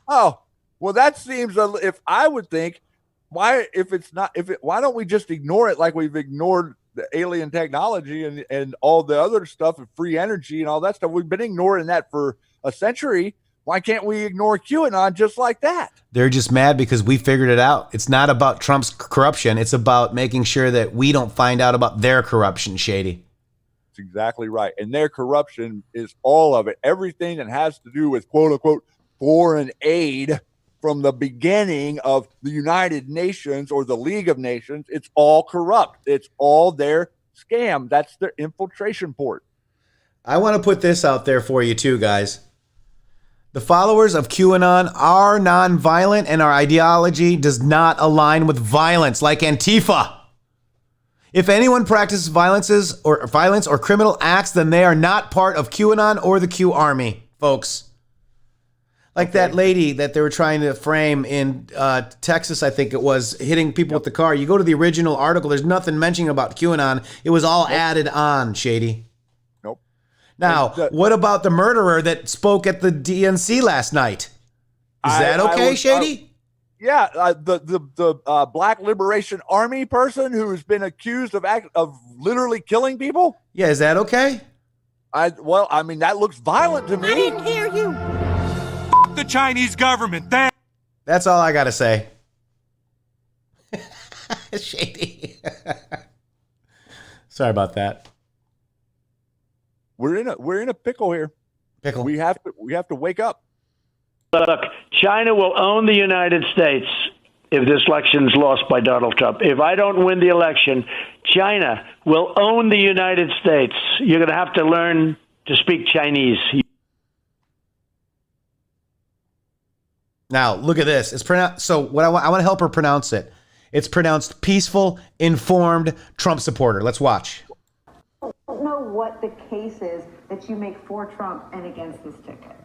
Oh, well, that seems, if I would think, why don't we just ignore it like we've ignored the alien technology and all the other stuff and free energy and all that stuff? We've been ignoring that for a century. Why can't we ignore QAnon just like that? They're just mad because we figured it out. It's not about Trump's corruption. It's about making sure that we don't find out about their corruption, Shady. That's exactly right. And their corruption is all of it. Everything that has to do with quote unquote foreign aid from the beginning of the United Nations or the League of Nations, it's all corrupt. It's all their scam. That's their infiltration port. I want to put this out there for you too, guys. The followers of QAnon are nonviolent, and our ideology does not align with violence like Antifa. If anyone practices violence or criminal acts, then they are not part of QAnon or the Q Army, folks. Like that lady that they were trying to frame in Texas, I think it was, hitting people with the car. You go to the original article, there's nothing mentioning about QAnon. It was all added on, Shady. Nope. Now, what about the murderer that spoke at the DNC last night? Is that okay, Shady? The Black Liberation Army person who's been accused of literally killing people. Yeah, is that okay? I mean, that looks violent to me. I didn't hear you. The Chinese government. That's all I gotta say. Shady. Sorry about that. We're in a pickle here. Pickle. We have to wake up. Look, China will own the United States if this election's lost by Donald Trump. If I don't win the election, China will own the United States. You're going to have to learn to speak Chinese. Now, look at this. It's pronounced. So what I want to help her pronounce it. It's pronounced peaceful, informed Trump supporter. Let's watch. I don't know what the case is that you make for Trump and against this ticket.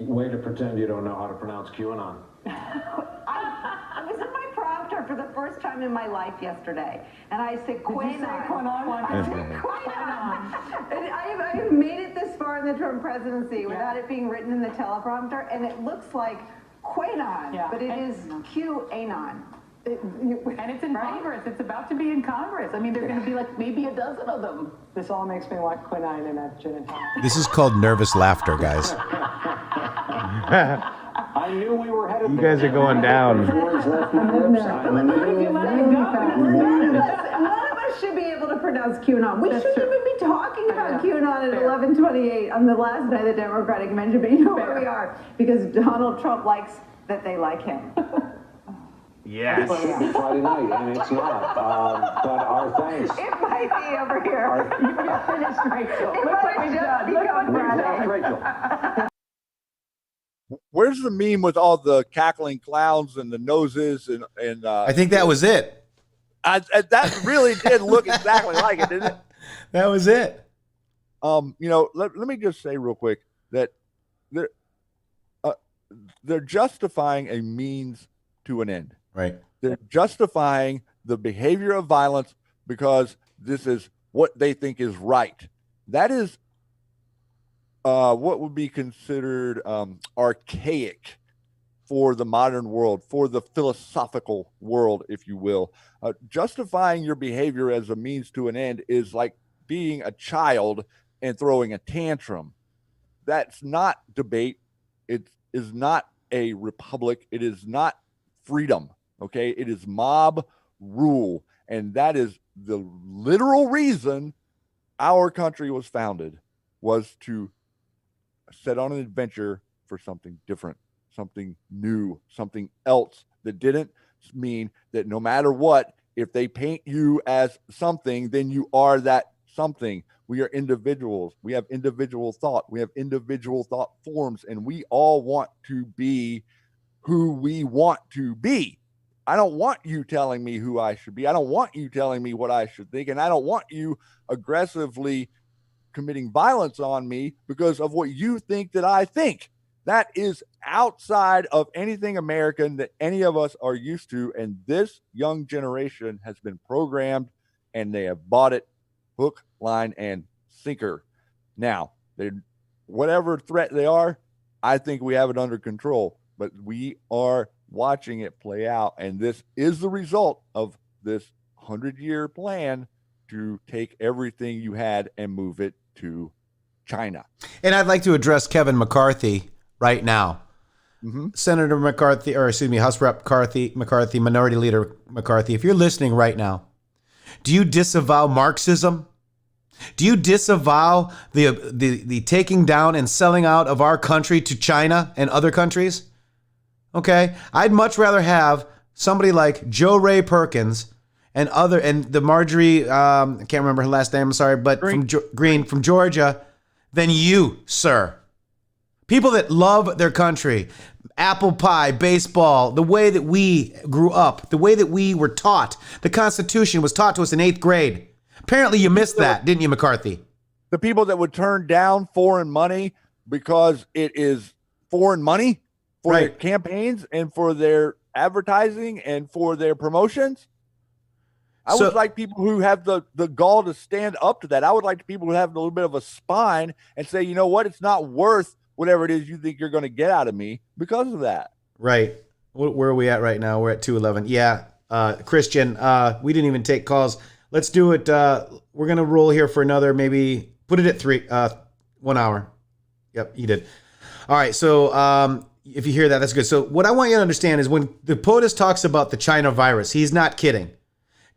Way to pretend you don't know how to pronounce QAnon. I was in my prompter for the first time in my life yesterday, and I said Quanon. I said Quanon. And I have made it this far in the Trump presidency without it being written in the teleprompter, and it looks like Quanon, but it is QAnon. And it's in Congress. It's about to be in Congress. I mean, there's going to be like maybe a dozen of them. This all makes me want quinine and a gin and tonic. This is called nervous laughter, guys. I knew we were headed. You guys are going down. None of us should be able to pronounce QAnon. We shouldn't even be talking about QAnon at 11:28 on the last night of the Democratic Convention, but you know where we are, because Donald Trump likes that they like him. Yes. Friday night, and it's not. But our thanks. It might be over here. You're finished, Rachel. It might just become Friday. Where's the meme with all the cackling clowns and the noses and I think that was it. That really did look exactly like it, didn't it? That was it. You know, let me just say real quick that they're justifying a means to an end. Right. They're justifying the behavior of violence because this is what they think is right. That is what would be considered archaic for the modern world, for the philosophical world, if you will. Justifying your behavior as a means to an end is like being a child and throwing a tantrum. That's not debate. It is not a republic. It is not freedom. Okay, it is mob rule, and that is the literal reason our country was founded, was to set on an adventure for something different, something new, something else that didn't mean that no matter what, if they paint you as something, then you are that something. We are individuals. We have individual thought. We have individual thought forms, and we all want to be who we want to be. I don't want you telling me who I should be. I don't want you telling me what I should think. And I don't want you aggressively committing violence on me because of what you think that I think. That is outside of anything American that any of us are used to. And this young generation has been programmed, and they have bought it hook, line, and sinker. Now, whatever threat they are, I think we have it under control. But we are watching it play out, and this is the result of this 100-year plan to take everything you had and move it to China. And I'd like to address Kevin McCarthy right now. Mm-hmm. Senator McCarthy, or excuse me, House Rep McCarthy, Minority Leader McCarthy, if you're listening right now, do you disavow Marxism? Do you disavow the taking down and selling out of our country to China and other countries? Okay, I'd much rather have somebody like Joe Ray Perkins and the Marjorie, I can't remember her last name, I'm sorry, but Green from Georgia, than you, sir. People that love their country, apple pie, baseball, the way that we grew up, the way that we were taught. The Constitution was taught to us in 8th grade. Apparently you missed that, didn't you, McCarthy? The people that would turn down foreign money because it is foreign money for their campaigns and for their advertising and for their promotions. I would like people who have the gall to stand up to that. I would like people who have a little bit of a spine and say, you know what, it's not worth whatever it is you think you're going to get out of me because of that. Right. Where are we at right now? We're at 2:11. Yeah. Christian, we didn't even take calls. Let's do it. We're going to roll here for another, maybe put it at 1 hour. Yep, you did. All right. So if you hear that, that's good. So what I want you to understand is when the POTUS talks about the China virus, he's not kidding.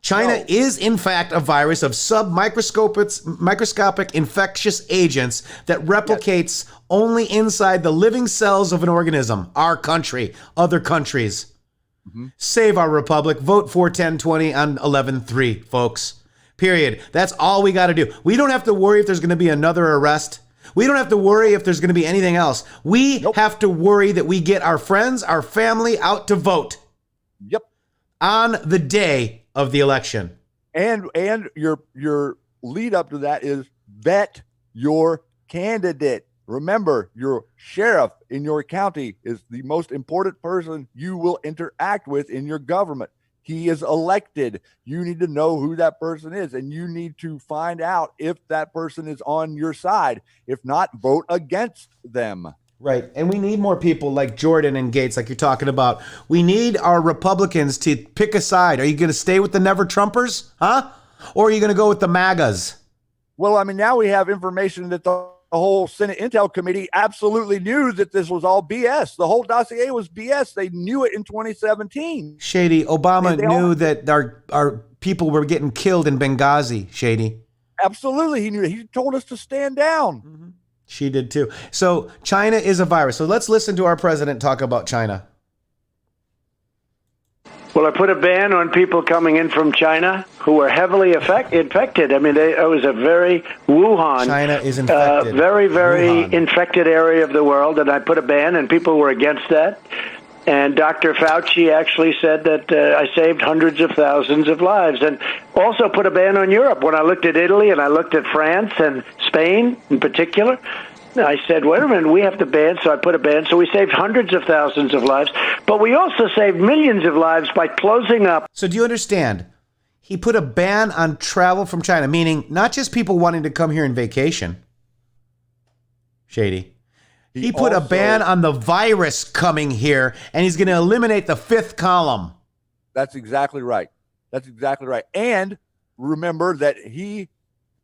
China is, in fact, a virus of microscopic infectious agents that replicates only inside the living cells of an organism, our country, other countries. Mm-hmm. Save our republic. Vote for 1020 on 11-3, folks. Period. That's all we got to do. We don't have to worry if there's going to be another arrest. We don't have to worry if there's going to be anything else. We have to worry that we get our friends, our family out to vote. Yep. On the day of the election. And your lead up to that is vet your candidate. Remember, your sheriff in your county is the most important person you will interact with in your government. He is elected. You need to know who that person is, and you need to find out if that person is on your side. If not, vote against them. Right. And we need more people like Jordan and Gates, like you're talking about. We need our Republicans to pick a side. Are you going to stay with the Never Trumpers? Huh? Or are you going to go with the MAGAs? Well, I mean, now we have information that the whole Senate Intel Committee absolutely knew that this was all BS. The whole dossier was BS. They knew it in 2017. Shady. Obama knew that our people were getting killed in Benghazi, Shady. Absolutely. He knew it. He told us to stand down. Mm-hmm. She did too. So China is a virus. So let's listen to our president talk about China. Well, I put a ban on people coming in from China who were heavily infected. I mean, it was a very Wuhan. China is infected. Very infected area of the world, and I put a ban, and people were against that. And Dr. Fauci actually said that I saved hundreds of thousands of lives, and also put a ban on Europe. When I looked at Italy and I looked at France and Spain in particular, I said, wait a minute, we have to ban, so I put a ban. So we saved hundreds of thousands of lives, but we also saved millions of lives by closing up. So do you understand? He put a ban on travel from China, meaning not just people wanting to come here on vacation. Shady. He put a ban on the virus coming here, and he's going to eliminate the fifth column. That's exactly right. That's exactly right. And remember that he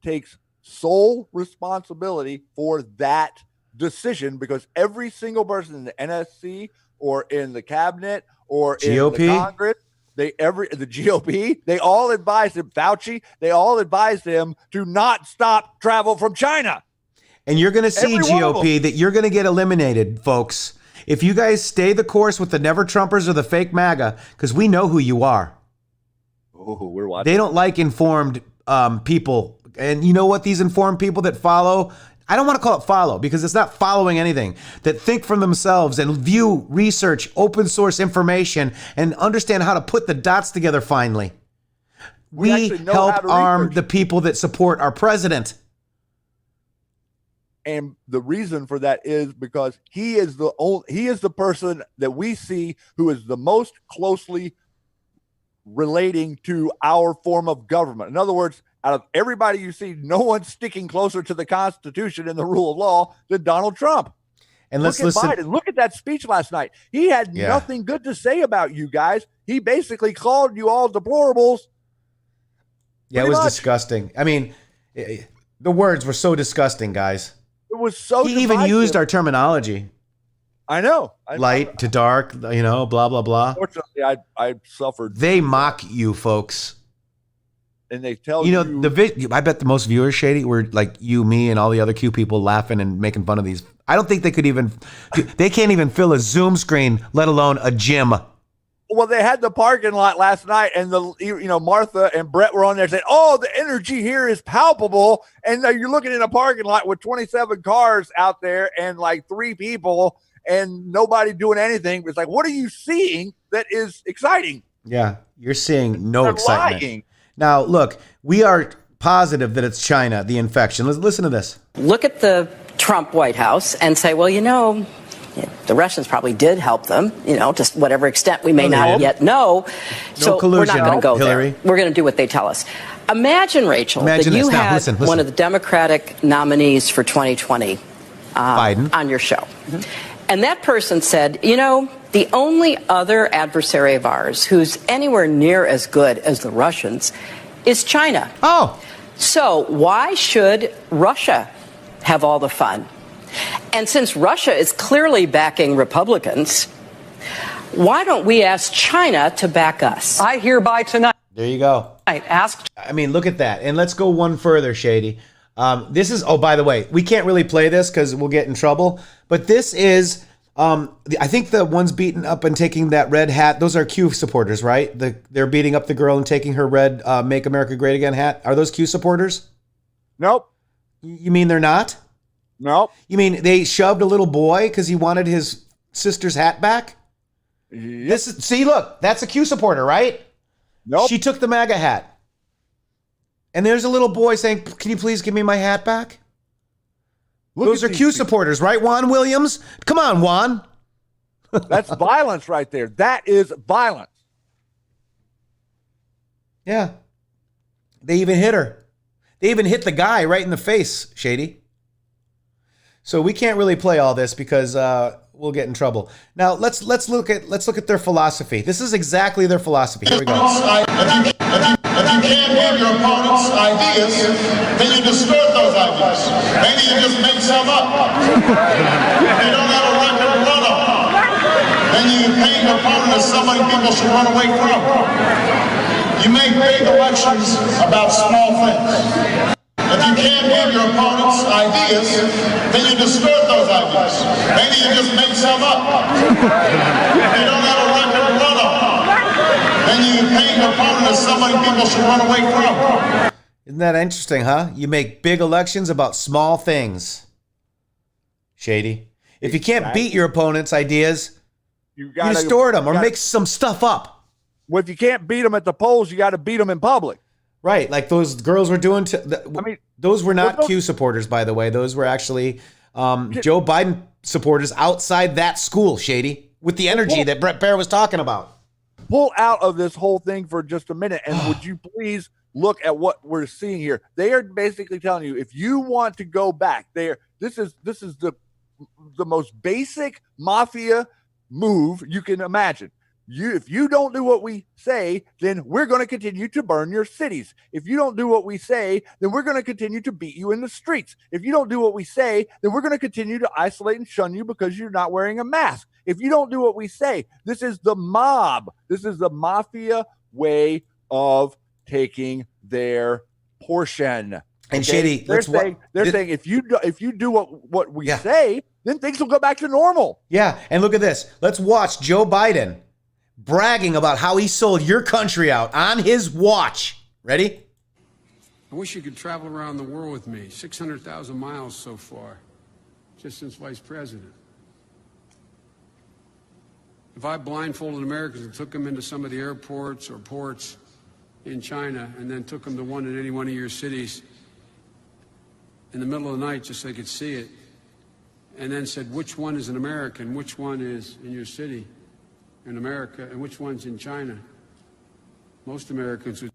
takes sole responsibility for that decision, because every single person in the NSC or in the cabinet or GOP? in the Congress, the GOP, they all advised him, Fauci, they all advised him to not stop travel from China. And you're going to see, GOP, that you're going to get eliminated, folks. If you guys stay the course with the Never Trumpers or the fake MAGA, because we know who you are. Oh, we're watching. They don't like informed people. And you know what? These informed people that follow, I don't want to call it follow because it's not following anything, that think for themselves and view, research, open source information, and understand how to put the dots together finally. We help arm the people that support our president. And the reason for that is because he is the person that we see who is the most closely relating to our form of government. In other words, out of everybody you see, no one's sticking closer to the Constitution and the rule of law than Donald Trump. And let's listen. Biden. Look at that speech last night. He had nothing good to say about you guys. He basically called you all deplorables. Yeah, it was disgusting. I mean, the words were so disgusting, guys. was so. He even used our terminology. I know. Light to dark, you know, blah blah blah. Fortunately, I suffered. They mock you, folks. And they tell you know I bet the most viewers, Shady, were like you, me, and all the other Q people laughing and making fun of these. I don't think they could even. They can't even fill a Zoom screen, let alone a gym. Well, they had the parking lot last night, and Martha and Brett were on there saying, "Oh, the energy here is palpable." And you're looking in a parking lot with 27 cars out there and like 3 people, and nobody doing anything. It's like, what are you seeing that is exciting? Yeah, you're seeing no excitement. Lying. Now, look, we are positive that it's China, the infection. Listen to this. Look at the Trump White House and say, well, you know, the Russians probably did help them, you know, to whatever extent we may not yet know. So we're not going to go there. We're going to do what they tell us. Imagine, Rachel, that you had listen. One of the Democratic nominees for 2020 Biden on your show. And that person said, you know, the only other adversary of ours who's anywhere near as good as the Russians is China. Oh. So why should Russia have all the fun? And since Russia is clearly backing Republicans, why don't we ask China to back us? I hereby tonight. There you go. I mean, look at that. And let's go one further, Shady. This is, oh, by the way, we can't really play this because we'll get in trouble. But this is, I think the ones beating up and taking that red hat, those are Q supporters, right? They're beating up the girl and taking her red Make America Great Again hat. Are those Q supporters? Nope. You mean they're not? Nope. You mean they shoved a little boy because he wanted his sister's hat back? Yep. See, look, that's a Q supporter, right? Nope. She took the MAGA hat. And there's a little boy saying, can you please give me my hat back? Those are Q supporters, right, Juan Williams? Come on, Juan. That's violence right there. That is violence. Yeah. They even hit her. They even hit the guy right in the face, Shady. So we can't really play all this because we'll get in trouble. Now let's look at their philosophy. This is exactly their philosophy. Here we go. If you can't hear your opponent's ideas, then you distort those ideas. Maybe you just make some up. If you don't have a record to run on, then you paint your opponent as somebody people should run away from. You make big elections about small things. If you can't hear your opponent's ideas, then you distort those ideas. Maybe you just make some up. If you don't have a record to run on, then you paint your opponent as somebody people should run away from. Isn't that interesting, huh? You make big elections about small things. Shady. If you can't beat your opponent's ideas, you distort them or make some stuff up. Well, if you can't beat them at the polls, you got to beat them in public. Right, like those girls were doing. Those were not Q supporters, by the way. Those were actually Joe Biden supporters outside that school, Shady, with the energy that Brett Baer was talking about. Pull out of this whole thing for just a minute, and would you please look at what we're seeing here? They are basically telling you, if you want to go back there, this is the most basic mafia move you can imagine. If you don't do what we say, then we're going to continue to burn your cities. If you don't do what we say, then we're going to continue to beat you in the streets. If you don't do what we say, then we're going to continue to isolate and shun you because you're not wearing a mask. If you don't do what we say, this is the mob. This is the mafia way of taking their portion. And Shady, they're saying if you do what we say, then things will go back to normal. Yeah, and look at this. Let's watch Joe Biden bragging about how he sold your country out on his watch. Ready? I wish you could travel around the world with me. 600,000 miles so far, just since vice president. If I blindfolded Americans and took them into some of the airports or ports in China and then took them to one in any one of your cities in the middle of the night just so they could see it, and then said, which one is an American, which one is in your city in America, and which one's in China, most Americans would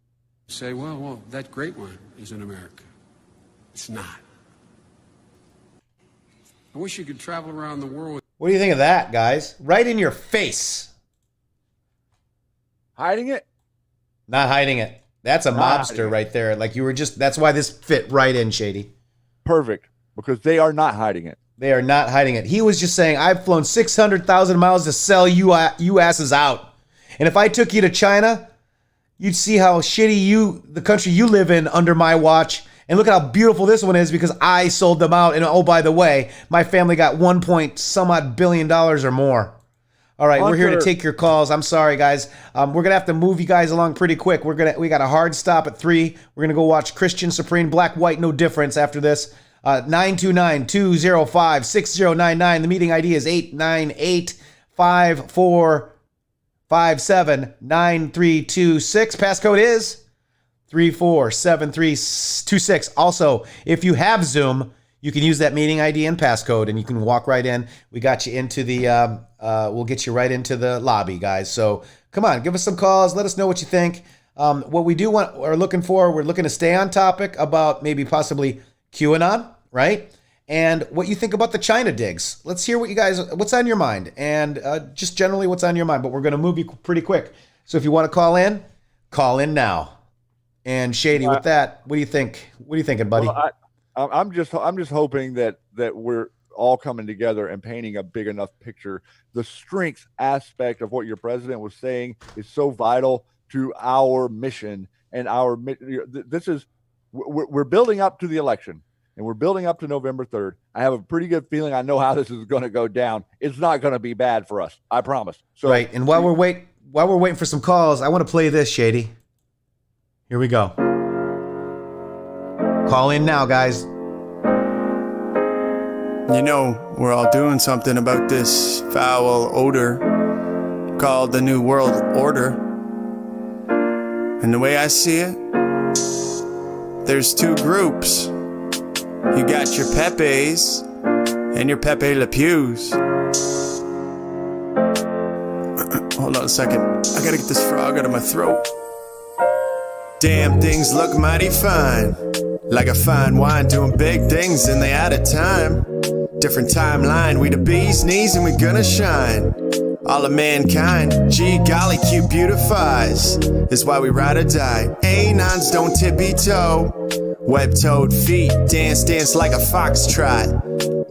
say, well, that great one is in America. It's not. I wish you could travel around the world. What do you think of that, guys? Right in your face. Hiding it? Not hiding it. That's a mobster right there. Like you were just, that's why this fit right in, Shady. Perfect. because they are not hiding it. They are not hiding it. He was just saying, I've flown 600,000 miles to sell you asses out. And if I took you to China, you'd see how shitty the country you live in under my watch. And look at how beautiful this one is because I sold them out. And oh, by the way, my family got $1 billion or more. All right, we're here to take your calls. I'm sorry, guys. We're gonna have to move you guys along pretty quick. We got a hard stop at 3. We're gonna go watch Christian Supreme, Black, White, No Difference after this. 929-205-6099. The meeting ID is 898-5457-9326. Passcode is 347326. Also, if you have Zoom, you can use that meeting ID and passcode, and you can walk right in. We got you into the, we'll get you right into the lobby, guys. So come on, give us some calls. Let us know what you think. What we we're looking to stay on topic about maybe possibly QAnon, right? And what you think about the China digs. Let's hear what's on your mind, and just generally what's on your mind. But we're going to move you pretty quick. So if you want to call in now. And Shady, with that, what do you think? What are you thinking, buddy? Well, I'm just hoping that we're all coming together and painting a big enough picture. The strength aspect of what your president was saying is so vital to our mission and we're building up to the election, and we're building up to November 3rd. I have a pretty good feeling. I know how this is going to go down. It's not going to be bad for us. I promise. So, right. And while we're waiting for some calls, I want to play this, Shady. Here we go. Call in now, guys. You know, we're all doing something about this foul odor called the New World Order. And the way I see it, there's 2 groups. You got your Pepes and your Pepe Le Pews. Hold on a second. I gotta get this frog out of my throat. Damn, things look mighty fine. Like a fine wine doing big things and they out of time. Different timeline, we the bee's knees and we gonna shine. All of mankind, gee golly, Q beautifies. Is why we ride or die. Anons don't tippy toe. Web-toed feet, dance like a foxtrot.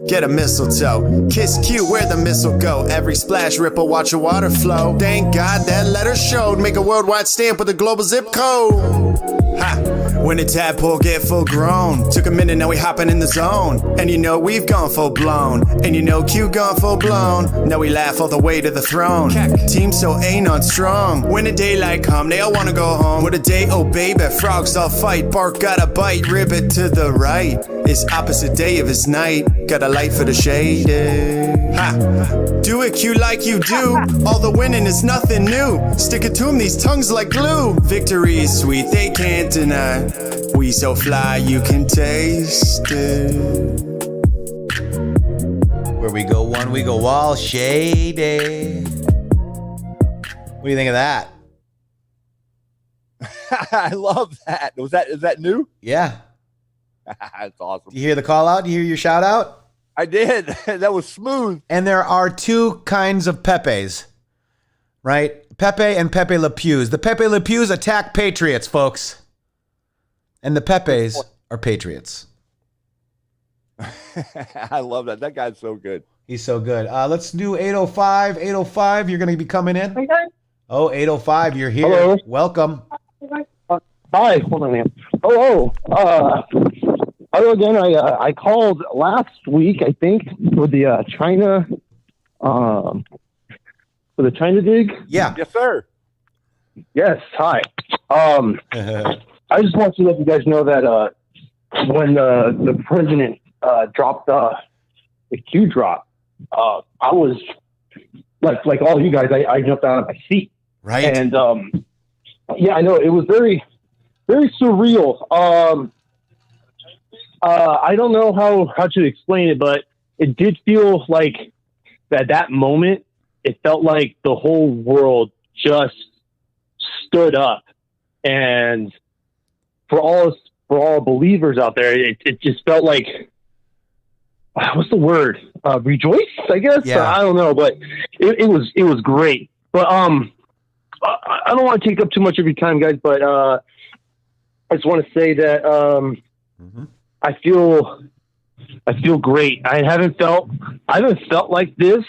Get a mistletoe, kiss Q where the missile go. Every splash ripple, watch a water flow. Thank God that letter showed. Make a worldwide stamp with a global zip code. Ha! When the tadpole get full grown. Took a minute, now we hopping in the zone. And you know we've gone full blown. And you know Q gone full blown. Now we laugh all the way to the throne. Team so anon strong. When the daylight come, they all wanna go home. What a day, oh baby, frogs all fight. Bark got a bite, ribbit to the right. It's opposite day of his night. Got a light for the shade. Ha! Do it Q like you do. All the winning is nothing new. Stick it to them, these tongues like glue. Victory is sweet, they can't deny. We so fly, you can taste it. Where we go one, we go all Shady. What do you think of that? I love that. Is that new? Yeah. That's awesome. Do you hear the call out? Do you hear your shout out? I did. That was smooth. And there are 2 kinds of Pepes, right? Pepe and Pepe Le Pews. The Pepe Le Pews attack patriots, folks. And the Pepes are patriots. I love that. That guy's so good. He's so good. Let's do 805. 805, you're going to be coming in. Oh, 805, you're here. Hello. Welcome. Hi, hold on, man. Again, I called last week, I think, for the China dig. Yeah. Yes, sir. Yes. Hi. I just want to let you guys know that when the president dropped the Q drop, I was like all you guys. I jumped out of my seat. Right. And yeah, I know it was very, very surreal. I don't know how to explain it, but it did feel like that moment. It felt like the whole world just stood up, and for all believers out there, it just felt like, what's the word? Rejoice, I guess. Yeah. I don't know, but it was great. But I don't want to take up too much of your time, guys. But I just want to say that I feel I feel great. I haven't felt like this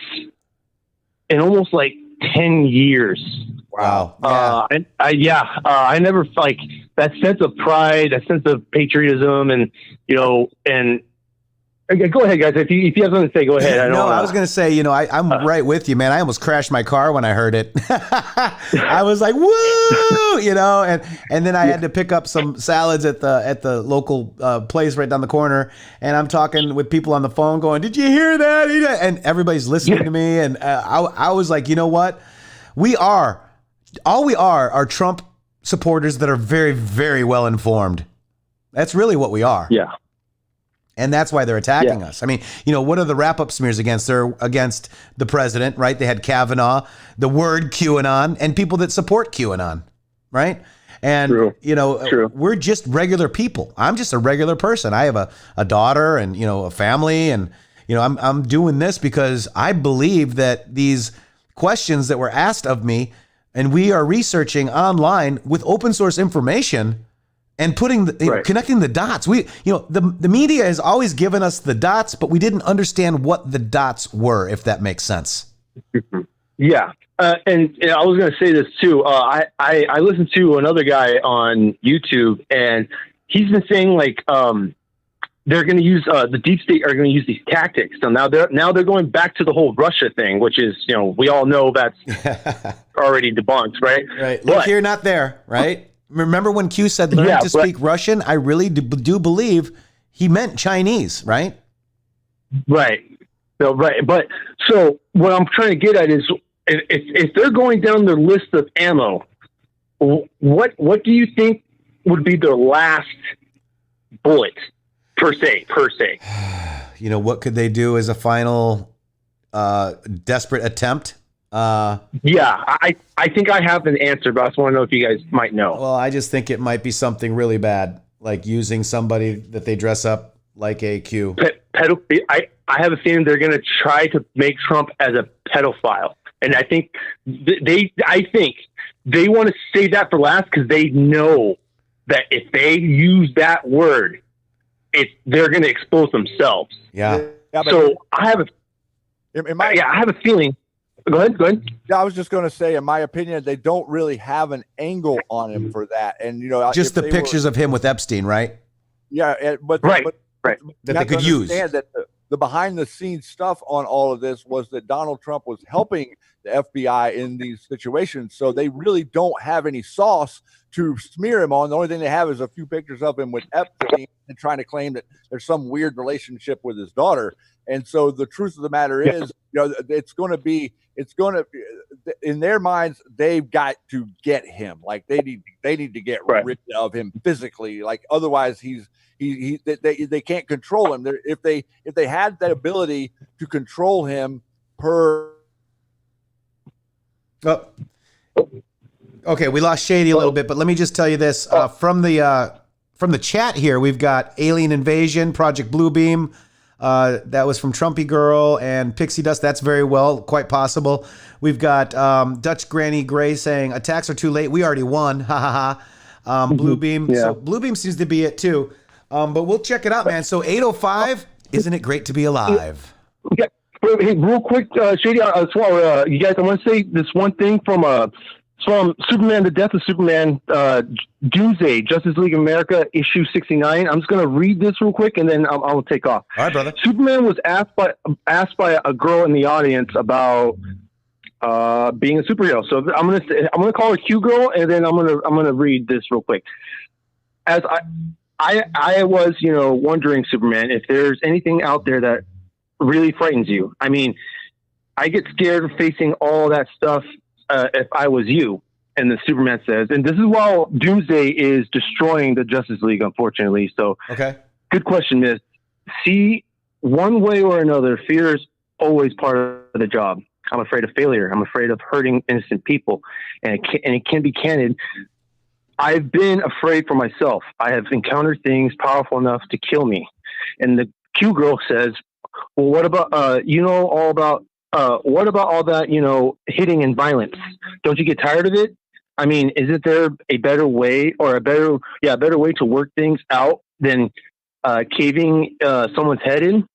in almost like 10 years. Wow. I never like that sense of pride, that sense of patriotism, and and okay, go ahead, guys. If you have something to say, go ahead. I was going to say, I'm right with you, man. I almost crashed my car when I heard it. I was like, woo, and then I had to pick up some salads at the local place right down the corner, and I'm talking with people on the phone going, did you hear that? And everybody's listening to me, and I was like, you know what? We are Trump supporters that are very, very well informed. That's really what we are. Yeah. And that's why they're attacking us. I mean, what are the wrap-up smears against? They're against the president, right? They had Kavanaugh, the word QAnon, and people that support QAnon, right? And, True. We're just regular people. I'm just a regular person. I have a daughter and, a family. And, I'm doing this because I believe that these questions that were asked of me, and we are researching online with open source information and putting connecting the dots. We, the media has always given us the dots, but we didn't understand what the dots were, if that makes sense. Yeah. And I was going to say this too. I listened to another guy on YouTube, and he's been saying like, they're going to use the deep state are going to use these tactics. So now they're going back to the whole Russia thing, which is, we all know that's already debunked, right? Right. Look here, not there, right? Remember when Q said learn to speak Russian? I really do believe he meant Chinese, right? Right. So, right. But so what I'm trying to get at is if they're going down their list of ammo, what do you think would be their last bullet per se? What could they do as a final desperate attempt? I think I have an answer, but I just want to know if you guys might know. Well, I just think it might be something really bad, like using somebody that they dress up like a Q. I have a feeling they're going to try to make Trump as a pedophile, and I think they want to save that for last because they know that if they use that word, they're going to expose themselves. Yeah. So I have a feeling. Go ahead. Yeah, I was just going to say, in my opinion, they don't really have an angle on him for that, and just the pictures of him with Epstein, right? Yeah, but right. That they could use. That the behind-the-scenes stuff on all of this was that Donald Trump was helping the FBI in these situations, so they really don't have any sauce to smear him on. The only thing they have is a few pictures of him with Epstein and trying to claim that there's some weird relationship with his daughter. And so the truth of the matter is, it's going to be, in their minds, they've got to get him. Like they need to get rid of him physically. Like otherwise they can't control him. If they had that ability to control him Okay, we lost Shady a little bit, but let me just tell you this. From the chat here, we've got Alien Invasion, Project Bluebeam. That was from Trumpy Girl and Pixie Dust. That's very well, quite possible. We've got Dutch Granny Gray saying, attacks are too late. We already won. Ha ha ha. Bluebeam. Yeah. So Bluebeam seems to be it too. But we'll check it out, man. So 8:05, isn't it great to be alive? Yeah. Hey, real quick, Shady, you guys, I want to say this one thing from Superman, The Death of Superman, Doomsday, Justice League of America, issue 69. I'm just going to read this real quick, and then I'll take off. All right, brother. Superman was asked by a girl in the audience about being a superhero. So I'm gonna call her Q Girl, and then I'm gonna read this real quick. As I was, wondering, Superman, if there's anything out there that really frightens you. I mean, I get scared of facing all that stuff if I was you. And then Superman says, and this is while Doomsday is destroying the Justice League, unfortunately. So, okay, good question, Miss. See, one way or another, fear is always part of the job. I'm afraid of failure. I'm afraid of hurting innocent people. And it can be candid. I've been afraid for myself. I have encountered things powerful enough to kill me. And the Q Girl says, well, what about, what about all that, hitting and violence? Don't you get tired of it? I mean, isn't there a better way or a better way to work things out than caving someone's head in?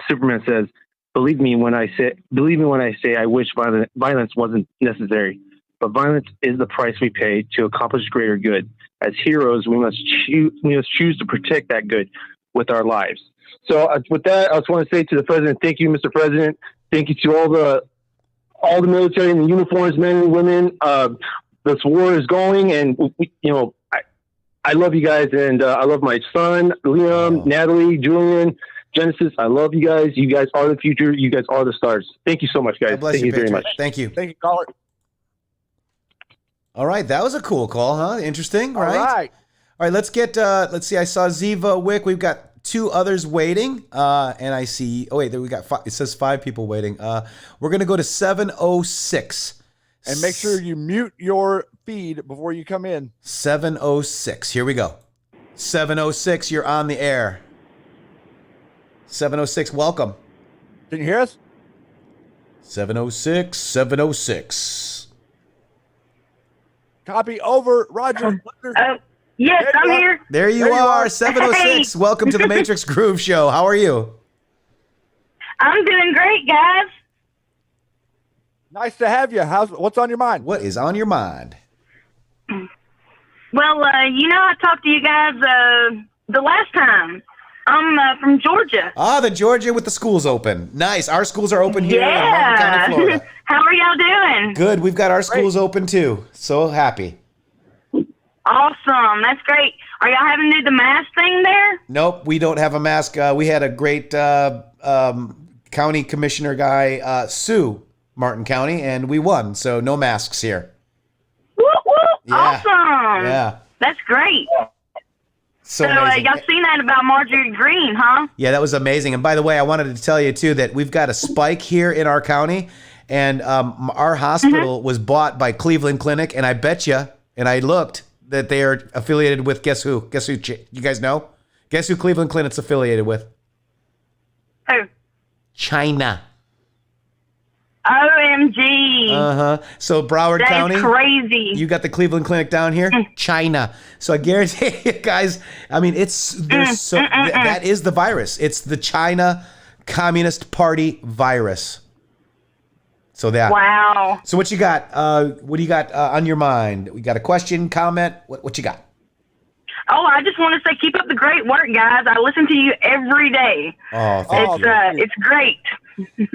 Superman says, believe me when I say I wish violence wasn't necessary, but violence is the price we pay to accomplish greater good. As heroes, we must choose to protect that good with our lives. So with that, I just want to say to the president, thank you, Mr. President. Thank you to all the military and the uniforms, men and women. This war is going, and I love you guys, and I love my son, Liam, Natalie, Julian, Genesis. I love you guys. You guys are the future. You guys are the stars. Thank you so much, guys. Bless Thank you very Patriot. much. Thank you. Thank you, caller. All right, that was a cool call, huh? Interesting, right? All right. All right, let's get, let's see, I saw Ziva Wick. We've got 2 others waiting, and I see, oh wait, there we got 5, it says 5 people waiting. We're going to go to 706. And make sure you mute your feed before you come in. 706, here we go. 706, you're on the air. 706, welcome. Can you hear us? 706, 706. Copy over, Roger. Yes, I'm here. There you are, 706. Hey. Welcome to the Matrixx Grooove Show. How are you? I'm doing great, guys. Nice to have you. What's on your mind? What is on your mind? Well, I talked to you guys the last time. I'm from Georgia. Ah, the Georgia with the schools open. Nice. Our schools are open here in Martin Yeah. County, Florida. How are y'all doing? Good. We've got our schools open too. So happy. Awesome. That's great. Are y'all having to do the mask thing there? Nope, we don't have a mask. We had a great county commissioner guy sue Martin County, and we won. So no masks here. Whoop, whoop. Yeah. Awesome. Yeah. That's great. So y'all seen that about Marjorie Green, huh? Yeah, that was amazing. And by the way, I wanted to tell you too that we've got a spike here in our county, and our hospital was bought by Cleveland Clinic, and I bet you, and I looked, that they are affiliated with guess who? Guess who? You guys know? Guess who Cleveland Clinic's affiliated with? Who? China. OMG. Uh-huh. So Broward That is County. crazy. You got the Cleveland Clinic down here? China. So I guarantee you guys, I mean, that is the virus. It's the China Communist Party virus. So that. Wow. So what you got? What do you got on your mind? We got a question, comment? What you got? Oh, I just want to say keep up the great work, guys. I listen to you every day. Oh, thank you. It's great.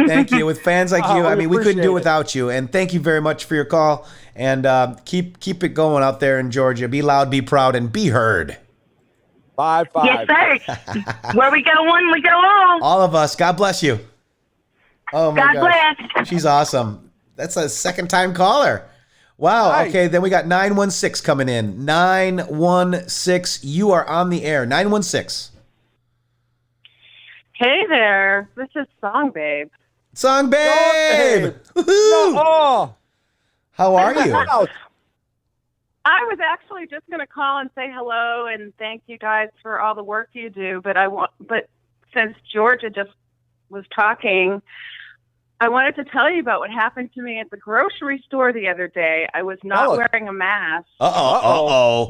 Thank you. With fans like you, I mean, we couldn't do it it. without you. And thank you very much for your call. And keep it going out there in Georgia. Be loud, be proud, and be heard. 5-5. Yes, sir. Where we go one, we go all. All of us. God bless you. Oh my God gosh. bless. She's awesome. That's a second-time caller. Wow. Nice. Okay, then we got 916 coming in. 916, you are on the air. 916. Hey there, this is Song Babe. Song Babe! Woohoo! Oh. How are you? I was actually just going to call and say hello and thank you guys for all the work you do, but since Georgia just was talking, I wanted to tell you about what happened to me at the grocery store the other day. I was not wearing a mask. Uh-oh.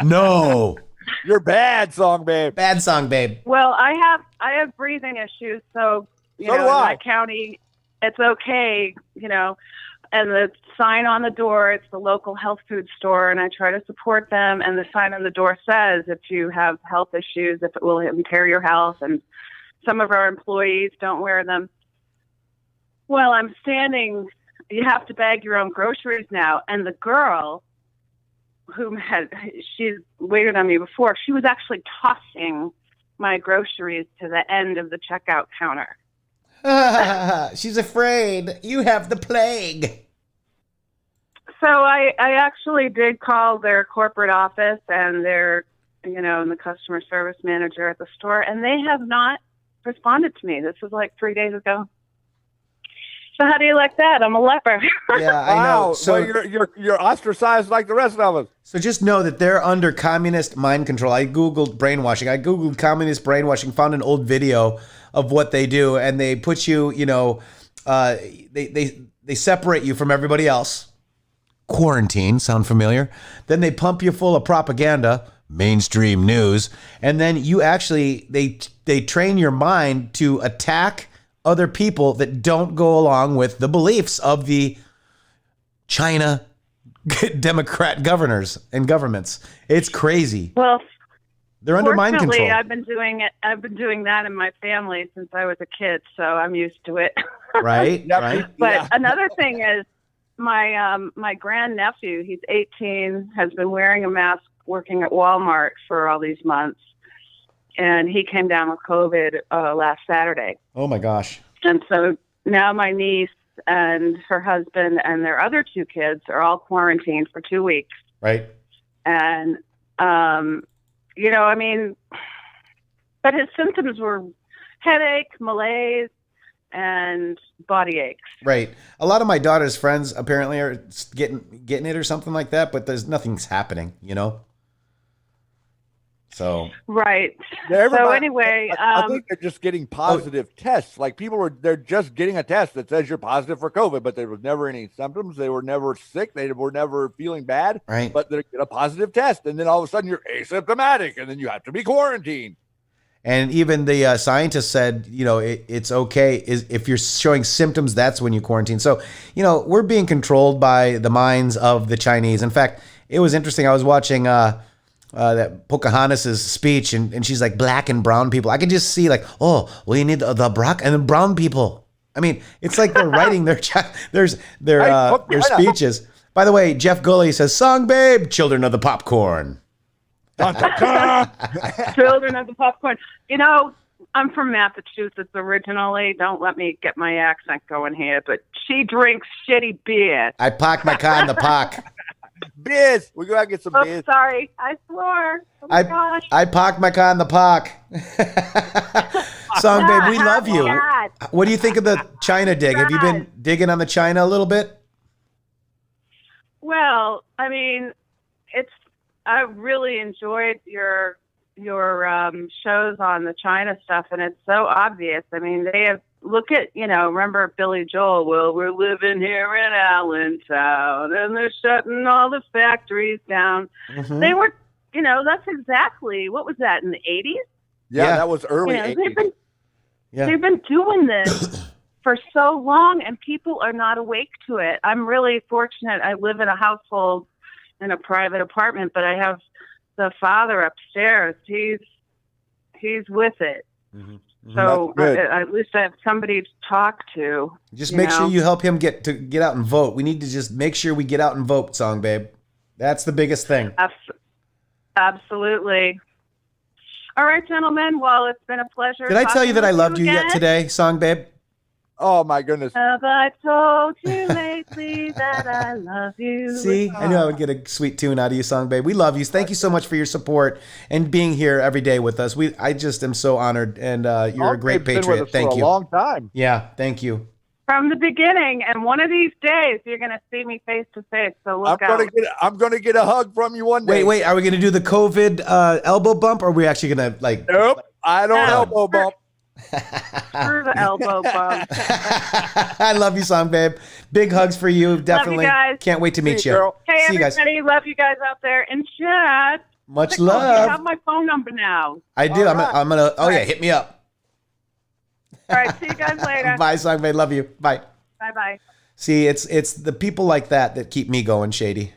No. You're bad, Song Babe. Bad Song Babe. Well, I have breathing issues, so in my county, it's okay, and the sign on the door, it's the local health food store, and I try to support them, and the sign on the door says if you have health issues, if it will impair your health, and some of our employees don't wear them. Well, I'm standing, you have to bag your own groceries now, and the girl she's waited on me before, she was actually tossing my groceries to the end of the checkout counter. She's afraid. You have the plague. So I actually did call their corporate office and their, and the customer service manager at the store, and they have not responded to me. This was like 3 days ago. So how do you like that? I'm a leper. Yeah, I know. So you're ostracized like the rest of us. So just know that they're under communist mind control. I Googled brainwashing. I Googled communist brainwashing, found an old video of what they do, and they put you, they separate you from everybody else. Quarantine, sound familiar? Then they pump you full of propaganda, mainstream news. And then you actually, they train your mind to attack other people that don't go along with the beliefs of the China Democrat governors and governments. It's crazy. Well, they're under mind control. I've been doing that in my family since I was a kid, so I'm used to it. Right. Right. But another thing is my grandnephew, he's 18, has been wearing a mask working at Walmart for all these months. And he came down with COVID last Saturday. Oh, my gosh. And so now my niece and her husband and their other 2 kids are all quarantined for 2 weeks. Right. And, but his symptoms were headache, malaise, and body aches. Right. A lot of my daughter's friends apparently are getting it or something like that, but nothing's happening, So right. Yeah, so anyway, I think they're just getting positive tests. Like they're just getting a test that says you're positive for COVID, but there was never any symptoms. They were never sick. They were never feeling bad. Right. But they get a positive test, and then all of a sudden you're asymptomatic, and then you have to be quarantined. And even the scientists said, it's okay if you're showing symptoms, that's when you quarantine. So, we're being controlled by the minds of the Chinese. In fact, it was interesting. I was watching that Pocahontas' speech, and she's like, black and brown people. I can just see like, oh, we need the black and the brown people. I mean, it's like they're writing their speeches. By the way, Jeff Gulley says, "Song Babe, children of the popcorn." Children of the popcorn. I'm from Massachusetts originally. Don't let me get my accent going here, but she drinks shitty beer. I park my car in the park. Beers. We go out and get some beers. Sorry. I swore. Oh my gosh. I parked my car in the park. Song Babe, we love you. God. What do you think of the China dig? Have you been digging on the China a little bit? Well, I mean, I really enjoyed your shows on the China stuff, and it's so obvious. I mean, they have, look at, remember Billy Joel, well, we're living here in Allentown, and they're shutting all the factories down. Mm-hmm. They were, that's exactly, what was that, in the 80s? Yeah, that was early 80s. They've been doing this for so long, and people are not awake to it. I'm really fortunate. I live in a household in a private apartment, but I have the father upstairs. He's with it. Mm-hmm. So at least I have somebody to talk to. Just make sure you help him get out and vote. We need to just make sure we get out and vote, Song Babe. That's the biggest thing. Absolutely. All right, gentlemen. Well, it's been a pleasure. Did I tell you that I loved you yet today, Song Babe? Oh, my goodness. Have I told you lately that I love you? See, I knew I would get a sweet tune out of you, Song Babe. We love you. Thank you so much for your support and being here every day with us. I just am so honored, and you're a great patriot. Been with us thank for you. A long time. Yeah, thank you. From the beginning, and one of these days you're going to see me face to face. So look out. I'm going to get a hug from you one day. Wait. Are we going to do the COVID elbow bump, or are we actually going to like? Nope. I don't elbow bump. Through the elbow bump. I love you, Song Babe. Big hugs for you. Definitely. Love you guys. Can't wait to meet you. Girl. Hey, see everybody. You guys. Love you guys out there in chat. Much love. You have my phone number now. I do. I'm gonna. Oh yeah, hit me up. All right. See you guys later. Bye, Song Babe. Love you. Bye. Bye. See, it's the people like that keep me going, Shady.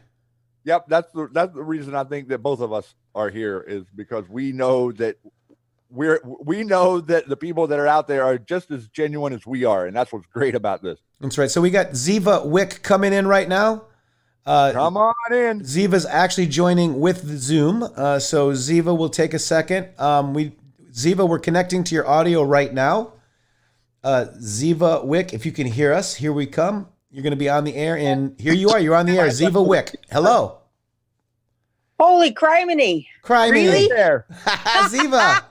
Yep, that's the reason I think that both of us are here, is because we know that the people that are out there are just as genuine as we are, and that's what's great about this. That's right. So we got Ziva Wick coming in right now. Come on in. Ziva's actually joining with the Zoom. So Ziva will take a second. Ziva, we're connecting to your audio right now. Ziva Wick, if you can hear us, here we come. You're going to be on the air, and here you are. You're on the air. Ziva Wick. Hello. Holy criminy. Really? There. Ziva.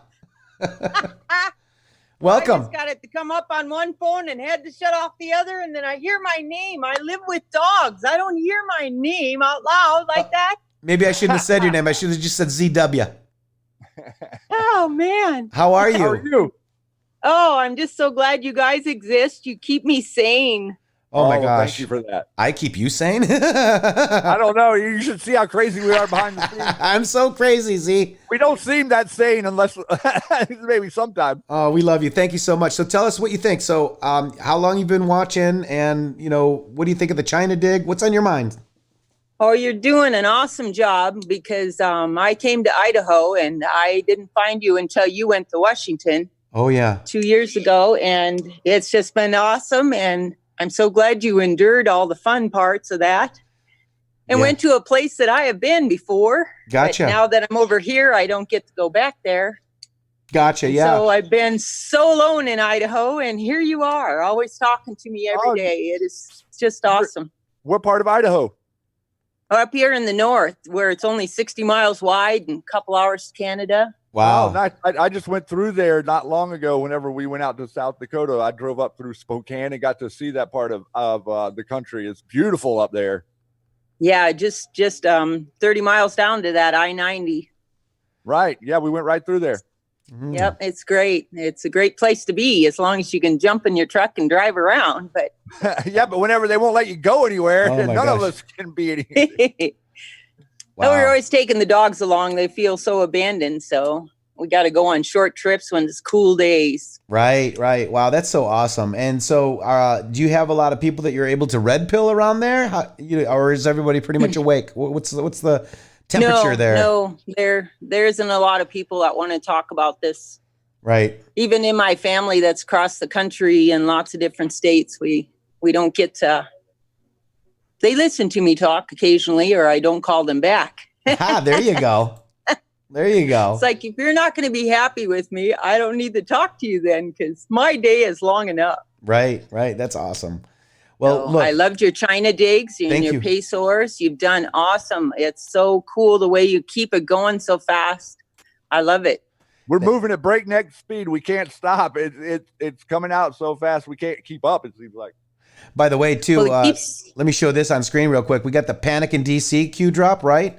Welcome. I just got it to come up on one phone and had to shut off the other, and then I hear my name. I live with dogs. I don't hear my name out loud like that. Maybe I shouldn't have said your name. I should have just said ZW. Oh, man. How are you? How are you? Oh, I'm just so glad you guys exist. You keep me sane. Oh my gosh. Thank you for that. I keep you sane? I don't know. You should see how crazy we are behind the scenes. I'm so crazy, Z. We don't seem that sane unless maybe sometime. Oh, we love you. Thank you so much. So tell us what you think. So how long you've been watching, and what do you think of the China dig? What's on your mind? Oh, you're doing an awesome job, because I came to Idaho and I didn't find you until you went to Washington. Oh, yeah. 2 years ago. And it's just been awesome. And I'm so glad you endured all the fun parts of that and went to a place that I have been before. Gotcha. But now that I'm over here, I don't get to go back there. Gotcha. And Yeah. so I've been so alone in Idaho, and here you are, always talking to me every day. It is just awesome. What part of Idaho? Up here in the north, where it's only 60 miles wide and a couple hours to Canada. Wow. Oh, nice. I just went through there not long ago. Whenever we went out to South Dakota, I drove up through Spokane and got to see that part of the country. It's beautiful up there. Yeah, just 30 miles down to that I-90. Right. Yeah, we went right through there. Mm-hmm. Yep, it's great. It's a great place to be as long as you can jump in your truck and drive around. But yeah, but whenever they won't let you go anywhere, none of us can be anywhere. Wow. We're always taking the dogs along. They feel so abandoned. So we got to go on short trips when it's cool days. Right. Wow, that's so awesome. And so do you have a lot of people that you're able to red pill around there? Or is everybody pretty much awake? What's the temperature there? No, there isn't a lot of people that want to talk about this. Right. Even in my family that's across the country in lots of different states, we don't get to. They listen to me talk occasionally, or I don't call them back. There you go. There you go. It's like, if you're not going to be happy with me, I don't need to talk to you then, because my day is long enough. Right. That's awesome. Well, look, I loved your China digs and your Pacers. You've done awesome. It's so cool the way you keep it going so fast. I love it. We're moving at breakneck speed. We can't stop. It's coming out so fast we can't keep up, it seems like. By the way, too, let me show this on screen real quick. We got the Panic in DC Q drop, right?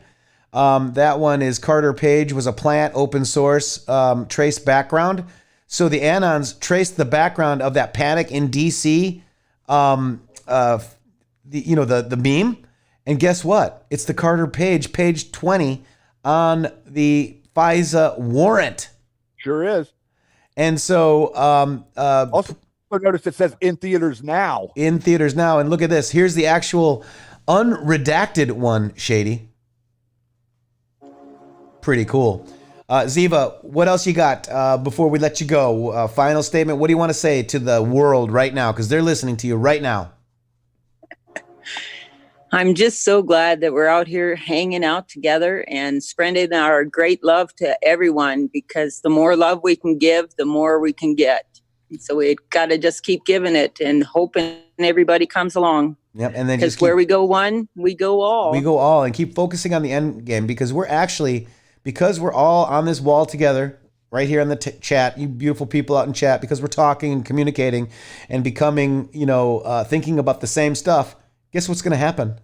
That one is Carter Page, was a plant, open source, trace background. So the Anons traced the background of that Panic in DC, the meme. And guess what? It's the Carter Page, page 20 on the FISA warrant. Sure is. And so also notice it says in theaters now. In theaters now. And look at this. Here's the actual unredacted one, Shady. Pretty cool. Ziva, what else you got before we let you go? Final statement. What do you want to say to the world right now? Because they're listening to you right now. I'm just so glad that we're out here hanging out together and spreading our great love to everyone, because the more love we can give, the more we can get. So we got to just keep giving it and hoping everybody comes along. Yep, and then because where we go one, we go all. We go all, and keep focusing on the end game, because we're all on this wall together right here in the chat. You beautiful people out in chat, because we're talking and communicating and becoming, thinking about the same stuff. Guess what's going to happen?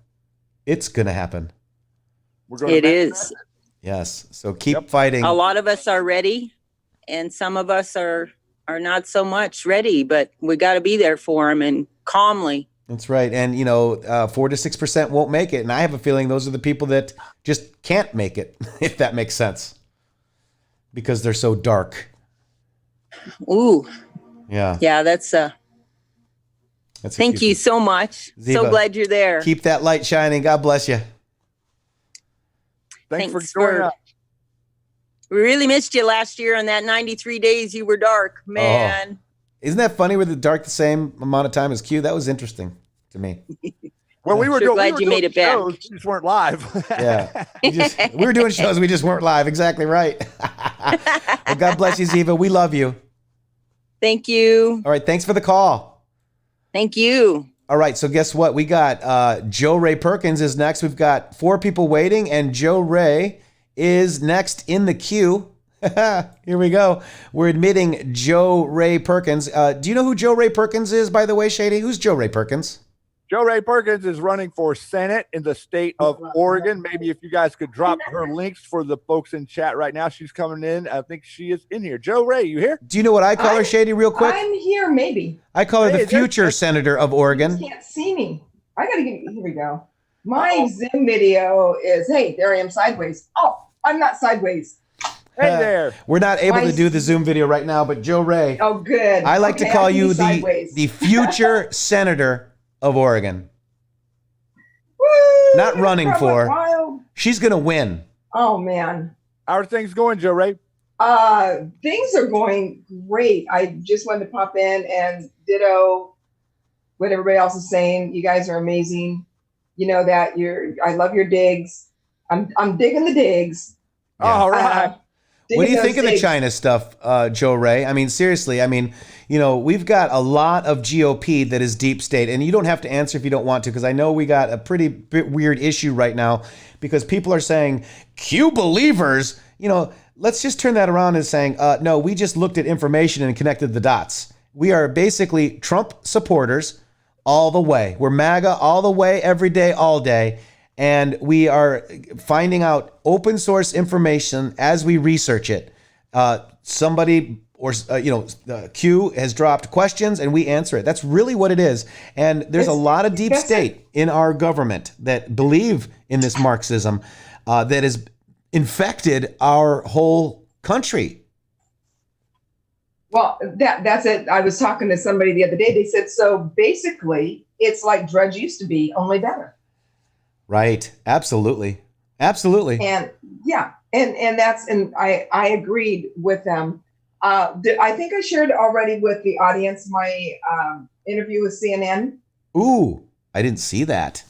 It's going to happen. It is. Yes. So keep fighting. A lot of us are ready, and some of us are not so much ready, but we got to be there for them and calmly. That's right. And, 4 to 6% won't make it. And I have a feeling those are the people that just can't make it, if that makes sense, because they're so dark. Ooh. Yeah. Yeah, that's thank you so much. Ziva, so glad you're there. Keep that light shining. God bless you. Thanks for joining us. We really missed you last year on that 93 days you were dark, man. Oh. Isn't that funny with the dark the same amount of time as Q? That was interesting to me. Well, we were glad you made it back. Shows, we just weren't live. Yeah. We were doing shows, we just weren't live. Exactly right. Well, God bless you, Ziva. We love you. Thank you. All right. Thanks for the call. Thank you. All right. So guess what? We got Joe Ray Perkins is next. We've got 4 people waiting, and Joe Ray is next in the queue. Here we go. We're admitting Joe Ray Perkins. Do you know who Joe Ray Perkins is, by the way, Shady? Who's Joe Ray Perkins? Jo Rae Perkins is running for Senate in the state of Oregon. Maybe if you guys could drop her links for the folks in chat right now. She's coming in. I think she is in here. Jo Rae, you here? Do you know what I call her, Shady, real quick? I'm here, maybe. I call her the future senator of Oregon. You can't see me. I got to get, here we go. My Zoom video is, hey, there I am sideways. Oh, I'm not sideways. Hey there. We're not able to do the Zoom video right now, but Jo Rae. Oh, good. I like to call you the future senator of Oregon. Woo, not running for. Wild. She's going to win. Oh, man. How are things going, Jo Rae? Things are going great. I just wanted to pop in and ditto what everybody else is saying. You guys are amazing. You know that I love your digs. I'm digging the digs. Yeah. All right. What do you think of the China stuff, Jo Rae? I mean, seriously, I mean, you know, we've got a lot of GOP that is deep state, and you don't have to answer if you don't want to, because I know we got a pretty weird issue right now because people are saying, Q believers, you know, let's just turn that around and saying, no, we just looked at information and connected the dots. We are basically Trump supporters all the way. We're MAGA all the way, every day, all day. And we are finding out open source information as we research it. Somebody or, Q has dropped questions and we answer it. That's really what it is. And there's a lot of deep state in our government that believe in this Marxism that has infected our whole country. Well, that's it. I was talking to somebody the other day. They said, so basically, it's like Drudge used to be, only better. Right. Absolutely. Absolutely. And yeah, and I agreed with them. I think I shared already with the audience my interview with CNN. Ooh, I didn't see that.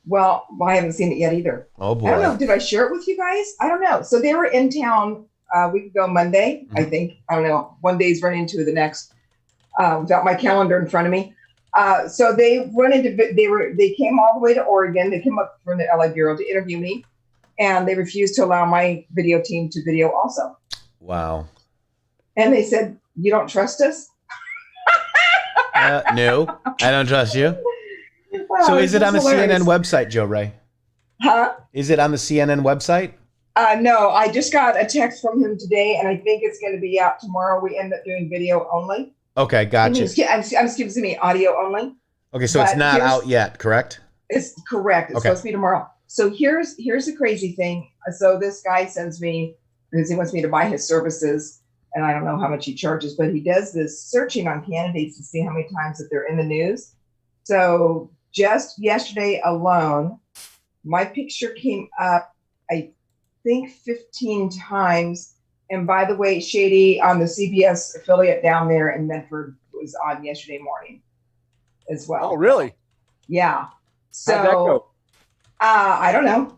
Well, I haven't seen it yet either. Oh boy. I don't know. Did I share it with you guys? I don't know. So they were in town a week ago Monday, I think. I don't know. One day's running into the next without my calendar in front of me. So they came all the way to Oregon. They came up from the LA Bureau to interview me, and they refused to allow my video team to video also. Wow. And they said, you don't trust us? No, I don't trust you. So is it on the CNN website, Jo Rae? Huh? Is it on the CNN website? No, I just got a text from him today, and I think it's going to be out tomorrow. We end up doing video only. Okay, gotcha. I'm excuse me, audio only. Okay, so it's not out yet, correct? It's correct. It's supposed to be tomorrow. So here's the crazy thing. So this guy sends me, because he wants me to buy his services, and I don't know how much he charges, but he does this searching on candidates to see how many times that they're in the news. So just yesterday alone, my picture came up, I think 15 times. And by the way, Shady on the CBS affiliate down there in Medford was on yesterday morning as well. Oh, really? Yeah. So how'd that go? I don't know.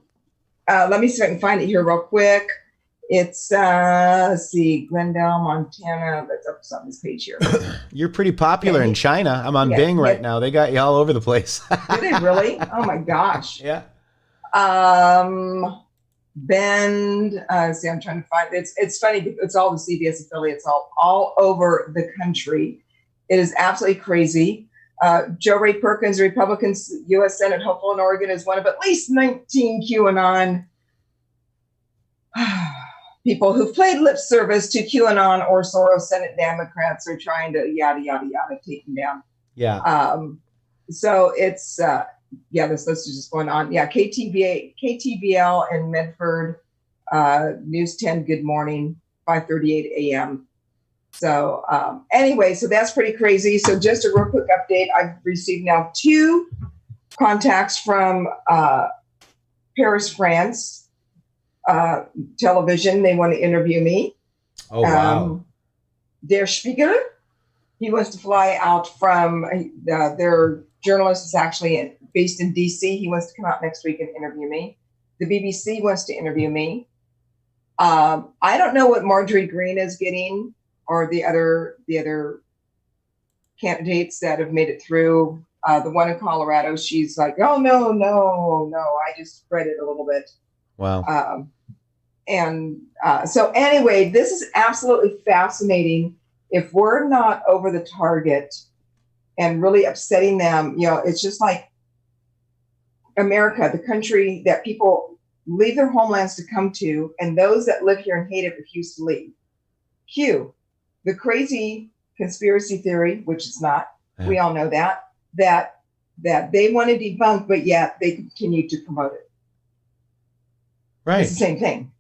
Let me see if I can find it here real quick. It's let's see, Glendale, Montana. That's up on this page here. You're pretty popular in China. I'm on Bing right now. They got you all over the place. Do they really? Oh my gosh. Yeah. Bend. See, I'm trying to find it. It's funny because it's all the CBS affiliates all over the country. It is absolutely crazy. Jo Rae Perkins, Republicans, U.S. Senate hopeful in Oregon, is one of at least 19 QAnon people who've played lip service to QAnon or Soros. Senate Democrats are trying to yada yada yada take them down. Yeah. So it's. This list is just going on. Yeah, KTVL in Medford, News 10, Good Morning, 5:38 a.m. So anyway, so that's pretty crazy. So just a real quick update. I've received now 2 contacts from Paris, France, television. They want to interview me. Oh, wow. Der Spiegel, he wants to fly out from their journalist is actually based in DC. He wants to come out next week and interview me. The BBC wants to interview me. I don't know what Marjorie Greene is getting, or the other candidates that have made it through. The one in Colorado, she's like, oh no, I just spread it a little bit. Wow. So anyway, this is absolutely fascinating. If we're not over the target and really upsetting them, it's just like America, the country that people leave their homelands to come to, and those that live here and hate it refuse to leave. Q, the crazy conspiracy theory, which it's not. We all know that they want to debunk, but yet they continue to promote it. Right. It's the same thing.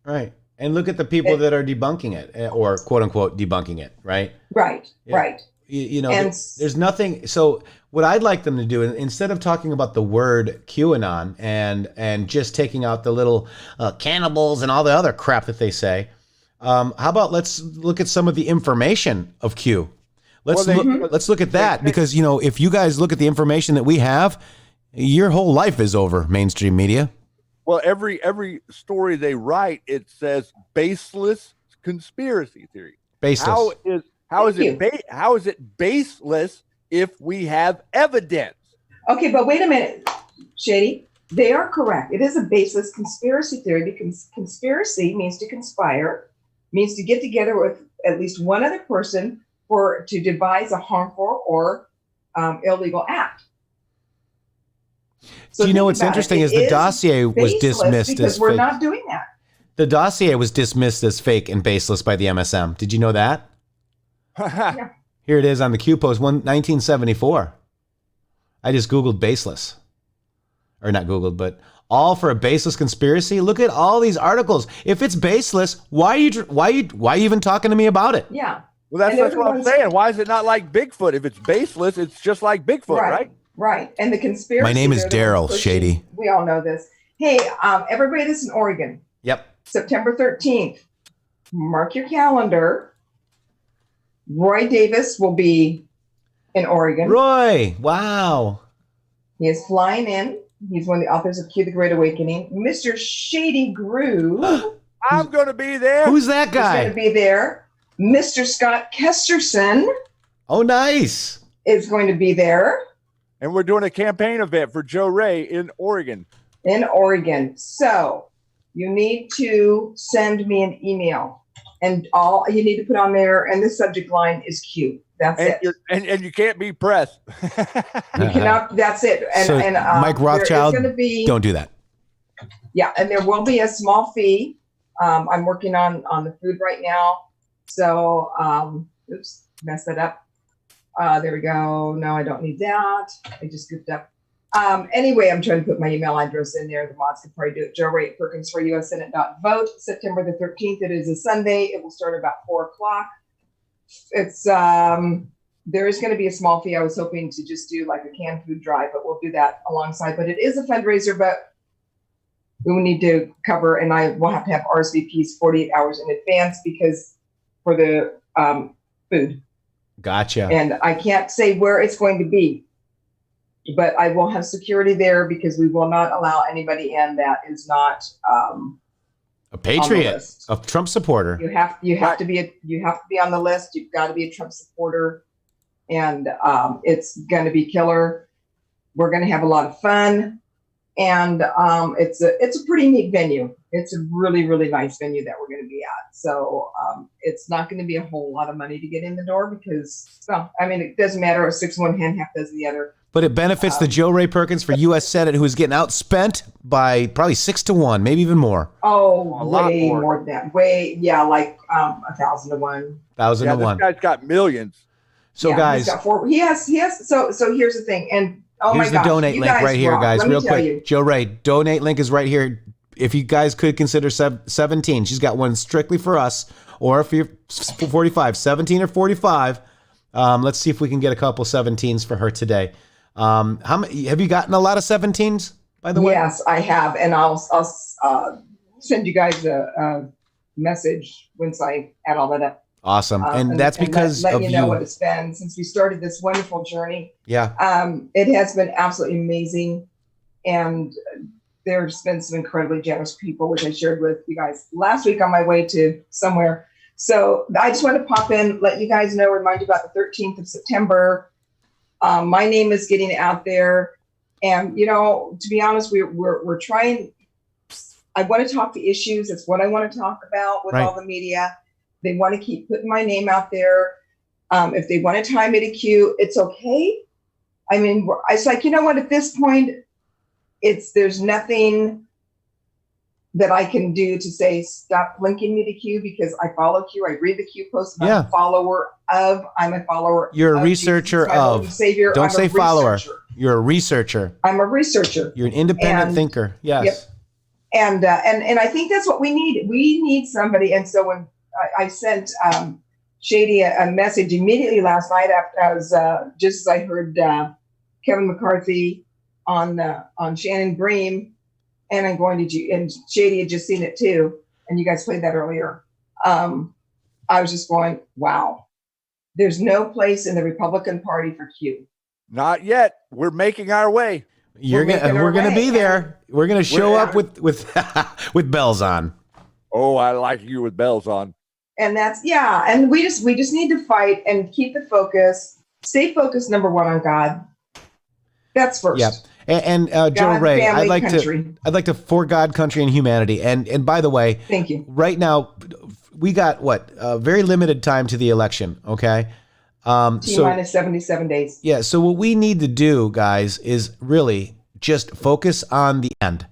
Right. And look at the people that are debunking it, or quote unquote debunking it, right? Right, yeah. right. You know, there's nothing. So what I'd like them to do, instead of talking about the word QAnon and just taking out the little cannibals and all the other crap that they say, how about let's look at some of the information of Q. Let's look at that, because, you know, if you guys look at the information that we have, your whole life is over, mainstream media. Well, every story they write, it says baseless conspiracy theory. Baseless. How is it baseless if we have evidence? Okay, but wait a minute, Shady. They are correct. It is a baseless conspiracy theory, because conspiracy means to conspire, means to get together with at least one other person to devise a harmful or illegal act. So you know what's interesting is the dossier was dismissed because as we're fake. not doing that. The dossier was dismissed as fake and baseless by the MSM. Did you know that? Yeah. Here it is on the Q post, 1974. I just Googled baseless. Or not Googled, but all for a baseless conspiracy. Look at all these articles. If it's baseless, why are you even talking to me about it? Yeah. Well, that's what I'm saying. Why is it not like Bigfoot? If it's baseless, it's just like Bigfoot, right? Right. And the conspiracy. My name is Daryl, Shady. We all know this. Hey, everybody that's in Oregon. Yep. September 13th. Mark your calendar. Roy Davis will be in Oregon. Roy, wow. He is flying in. He's one of the authors of Q, The Great Awakening. Mr. Shady Groove. I'm going to be there. Who's that guy? He's going to be there. Mr. Scott Kesterson. Oh, nice. Is going to be there. And we're doing a campaign event for Joe Ray in Oregon. In Oregon. So you need to send me an email. And all you need to put on there, and the subject line is Q. That's it. And you can't be pressed. You cannot. That's it. And, so Mike Rothschild, don't do that. Yeah, and there will be a small fee. I'm working on the food right now. So, oops, messed that up. There we go. No, I don't need that. I just goofed up. Anyway, I'm trying to put my email address in there. The mods can probably do it. Joe Ray Perkins for USSenate.vote. September the 13th. It is a Sunday. It will start about 4:00. It's there is going to be a small fee. I was hoping to just do like a canned food drive, but we'll do that alongside. But it is a fundraiser, but we will need to cover, and I will have to have RSVPs 48 hours in advance because for the food. Gotcha. And I can't say where it's going to be, but I will have security there because we will not allow anybody in that is not a patriot, a Trump supporter. You have to be on the list. You've got to be a Trump supporter, and it's going to be killer. We're going to have a lot of fun, and it's a pretty neat venue. It's a really, really nice venue that we're going to be at. So it's not going to be a whole lot of money to get in the door because, well, I mean, it doesn't matter. 6 1 hand, half dozen the other. But it benefits the Joe Ray Perkins for U.S. Senate, who is getting outspent by probably 6 to 1, maybe even more. Oh, way more than that. Way, yeah, like 1,000 to 1. 1,000 to 1. This guy's got millions. So guys, he's got 4. He has. So here's the thing, and here's the donate link right here, guys. Real quick, Joe Ray, donate link is right here. If you guys could consider 17, she's got one strictly for us, or if you're 45, 17 or 45, let's see if we can get a couple 17s for her today. How many, have you gotten a lot of 17s, by the way? Yes, I have, and I'll send you guys a message once I add all that up. Awesome, and that's because let of you know what it's been since we started this wonderful journey. Yeah, it has been absolutely amazing, and there's been some incredibly generous people, which I shared with you guys last week on my way to somewhere. So I just want to pop in, let you guys know, remind you about the 13th of September. My name is getting out there, and to be honest, we're trying. I want to talk to issues. It's what I want to talk about with all the media. They want to keep putting my name out there. If they want to tie me to Q, it's okay. I mean, it's like, you know what? At this point, there's nothing that I can do to say, stop linking me to Q, because I follow Q. I read the Q posts. I'm a follower of. You're a researcher of. Savior. Don't I'm say a follower. researcher. You're a researcher. I'm a researcher. You're an independent thinker. Yes. Yep. And I think that's what we need. We need somebody. And so when I sent Shady a message immediately last night after just as I heard Kevin McCarthy on Shannon Bream, and I'm going to and Shady had just seen it too, and you guys played that earlier. I was just going, wow. There's no place in the Republican Party for Q. Not yet. We're making our way. We're going to be there. We're going to show up with with bells on. Oh, I like you with bells on. And and we just need to fight and keep the focus. Stay focused, number one, on God. That's first. Yeah. And Joe Ray, family, I'd like to for God, country, and humanity. And by the way, thank you. Right now, we got very limited time to the election. Okay. Minus 77 days. Yeah. So what we need to do, guys, is really just focus on the end.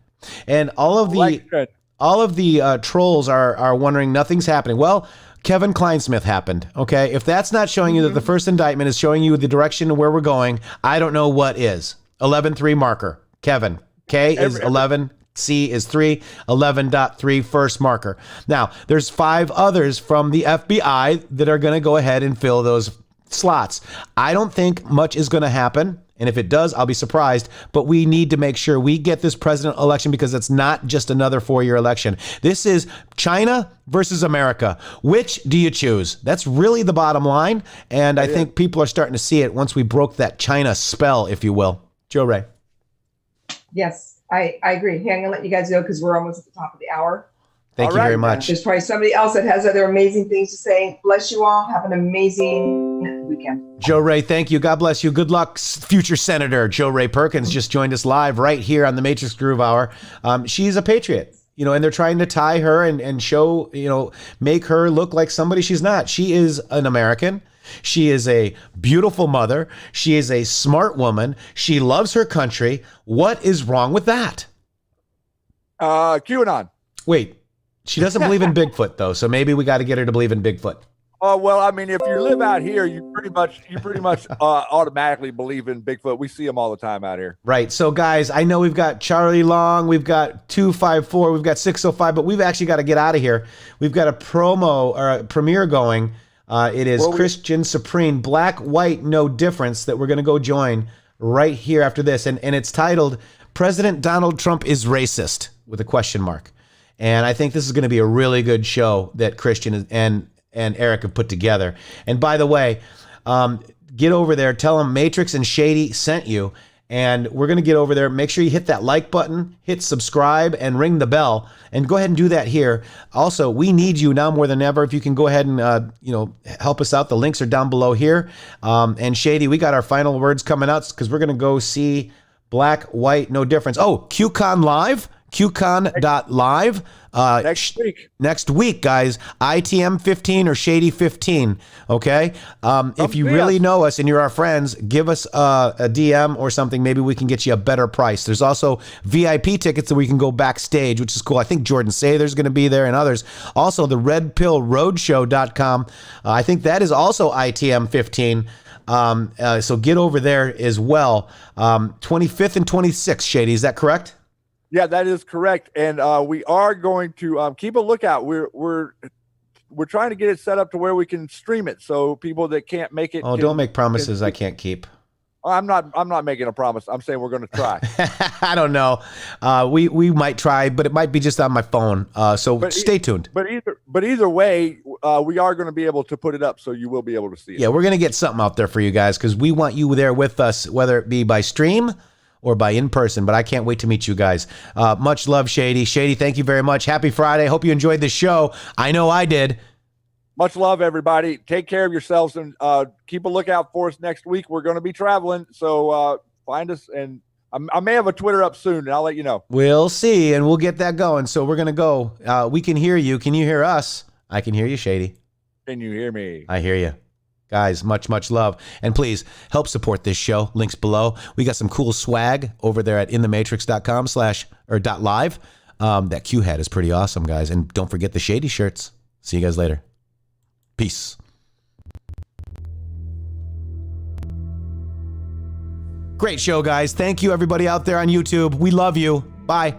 And all of the trolls are wondering nothing's happening. Well, Kevin Kleinsmith happened. Okay. If that's not showing you that the first indictment is showing you the direction of where we're going, I don't know what is. 11-3 marker. Kevin. K is 11. C is 3, 11.3 first marker. Now, there's 5 others from the FBI that are going to go ahead and fill those slots. I don't think much is going to happen. And if it does, I'll be surprised. But we need to make sure we get this president election, because it's not just another 4-year election. This is China versus America. Which do you choose? That's really the bottom line. And I think people are starting to see it once we broke that China spell, if you will. Joe Ray. Yes, I agree. Hey, I'm going to let you guys go because we're almost at the top of the hour. Thank you very much. There's probably somebody else that has other amazing things to say. Bless you all. Have an amazing weekend. Joe Ray, thank you. God bless you. Good luck, future Senator. Joe Ray Perkins just joined us live right here on the Matrixxx Grooove Hour. She's a patriot, and they're trying to tie her and show, make her look like somebody she's not. She is an American. She is a beautiful mother. She is a smart woman. She loves her country. What is wrong with that? QAnon. Wait, she doesn't believe in Bigfoot though, so maybe we got to get her to believe in Bigfoot. Oh, well, I mean, if you live out here, you pretty much automatically believe in Bigfoot. We see them all the time out here. Right. So, guys, I know we've got Charlie Long, we've got 254, we've got 605, but we've actually got to get out of here. We've got a promo or a premiere going. It is Christian Supreme, Black, White, No Difference, that we're going to go join right here after this. And it's titled, President Donald Trump is Racist, with a question mark. And I think this is going to be a really good show that Christian and Eric have put together. And by the way, get over there, tell them Matrixxx and Shady sent you. And we're going to get over there. Make sure you hit that like button, hit subscribe, and ring the bell. And go ahead and do that here. Also, we need you now more than ever. If you can go ahead and help us out. The links are down below here. And Shady, we got our final words coming out because we're going to go see Black, White, No Difference. Oh, QCon Live. QCon.live. Next week, guys. ITM 15 or Shady 15. Okay. If you really know us and you're our friends, give us a DM or something. Maybe we can get you a better price. There's also VIP tickets that we can go backstage, which is cool. I think Jordan Sather's going to be there and others. Also, the redpillroadshow.com. I think that is also ITM 15. So get over there as well. 25th and 26th, Shady. Is that correct? Yeah, that is correct, and we are going to keep a lookout. We're trying to get it set up to where we can stream it, so people that can't make it. Oh, don't make promises I can't keep. I'm not making a promise. I'm saying we're going to try. I don't know. We might try, but it might be just on my phone. So stay tuned. But either way, we are going to be able to put it up, so you will be able to see it. Yeah, we're going to get something out there for you guys because we want you there with us, whether it be by stream or by in person, but I can't wait to meet you guys. Much love, Shady. Shady, thank you very much. Happy Friday. Hope you enjoyed the show. I know I did. Much love, everybody. Take care of yourselves and keep a lookout for us next week. We're going to be traveling, so find us. And I may have a Twitter up soon, and I'll let you know. We'll see, and we'll get that going. So we're going to go. We can hear you. Can you hear us? I can hear you, Shady. Can you hear me? I hear you. Guys, much, much love. And please help support this show. Links below. We got some cool swag over there at inthematrix.com/live. That Q hat is pretty awesome, guys. And don't forget the shady shirts. See you guys later. Peace. Great show, guys. Thank you, everybody out there on YouTube. We love you. Bye.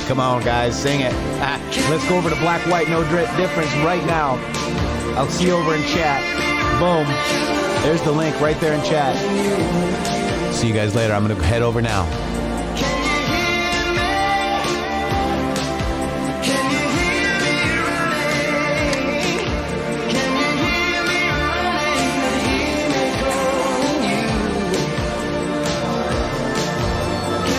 Come on, guys, sing it. Let's go over to Black, White, No Difference right now. I'll see you over in chat. Boom. There's the link right there in chat. See you guys later. I'm going to head over now.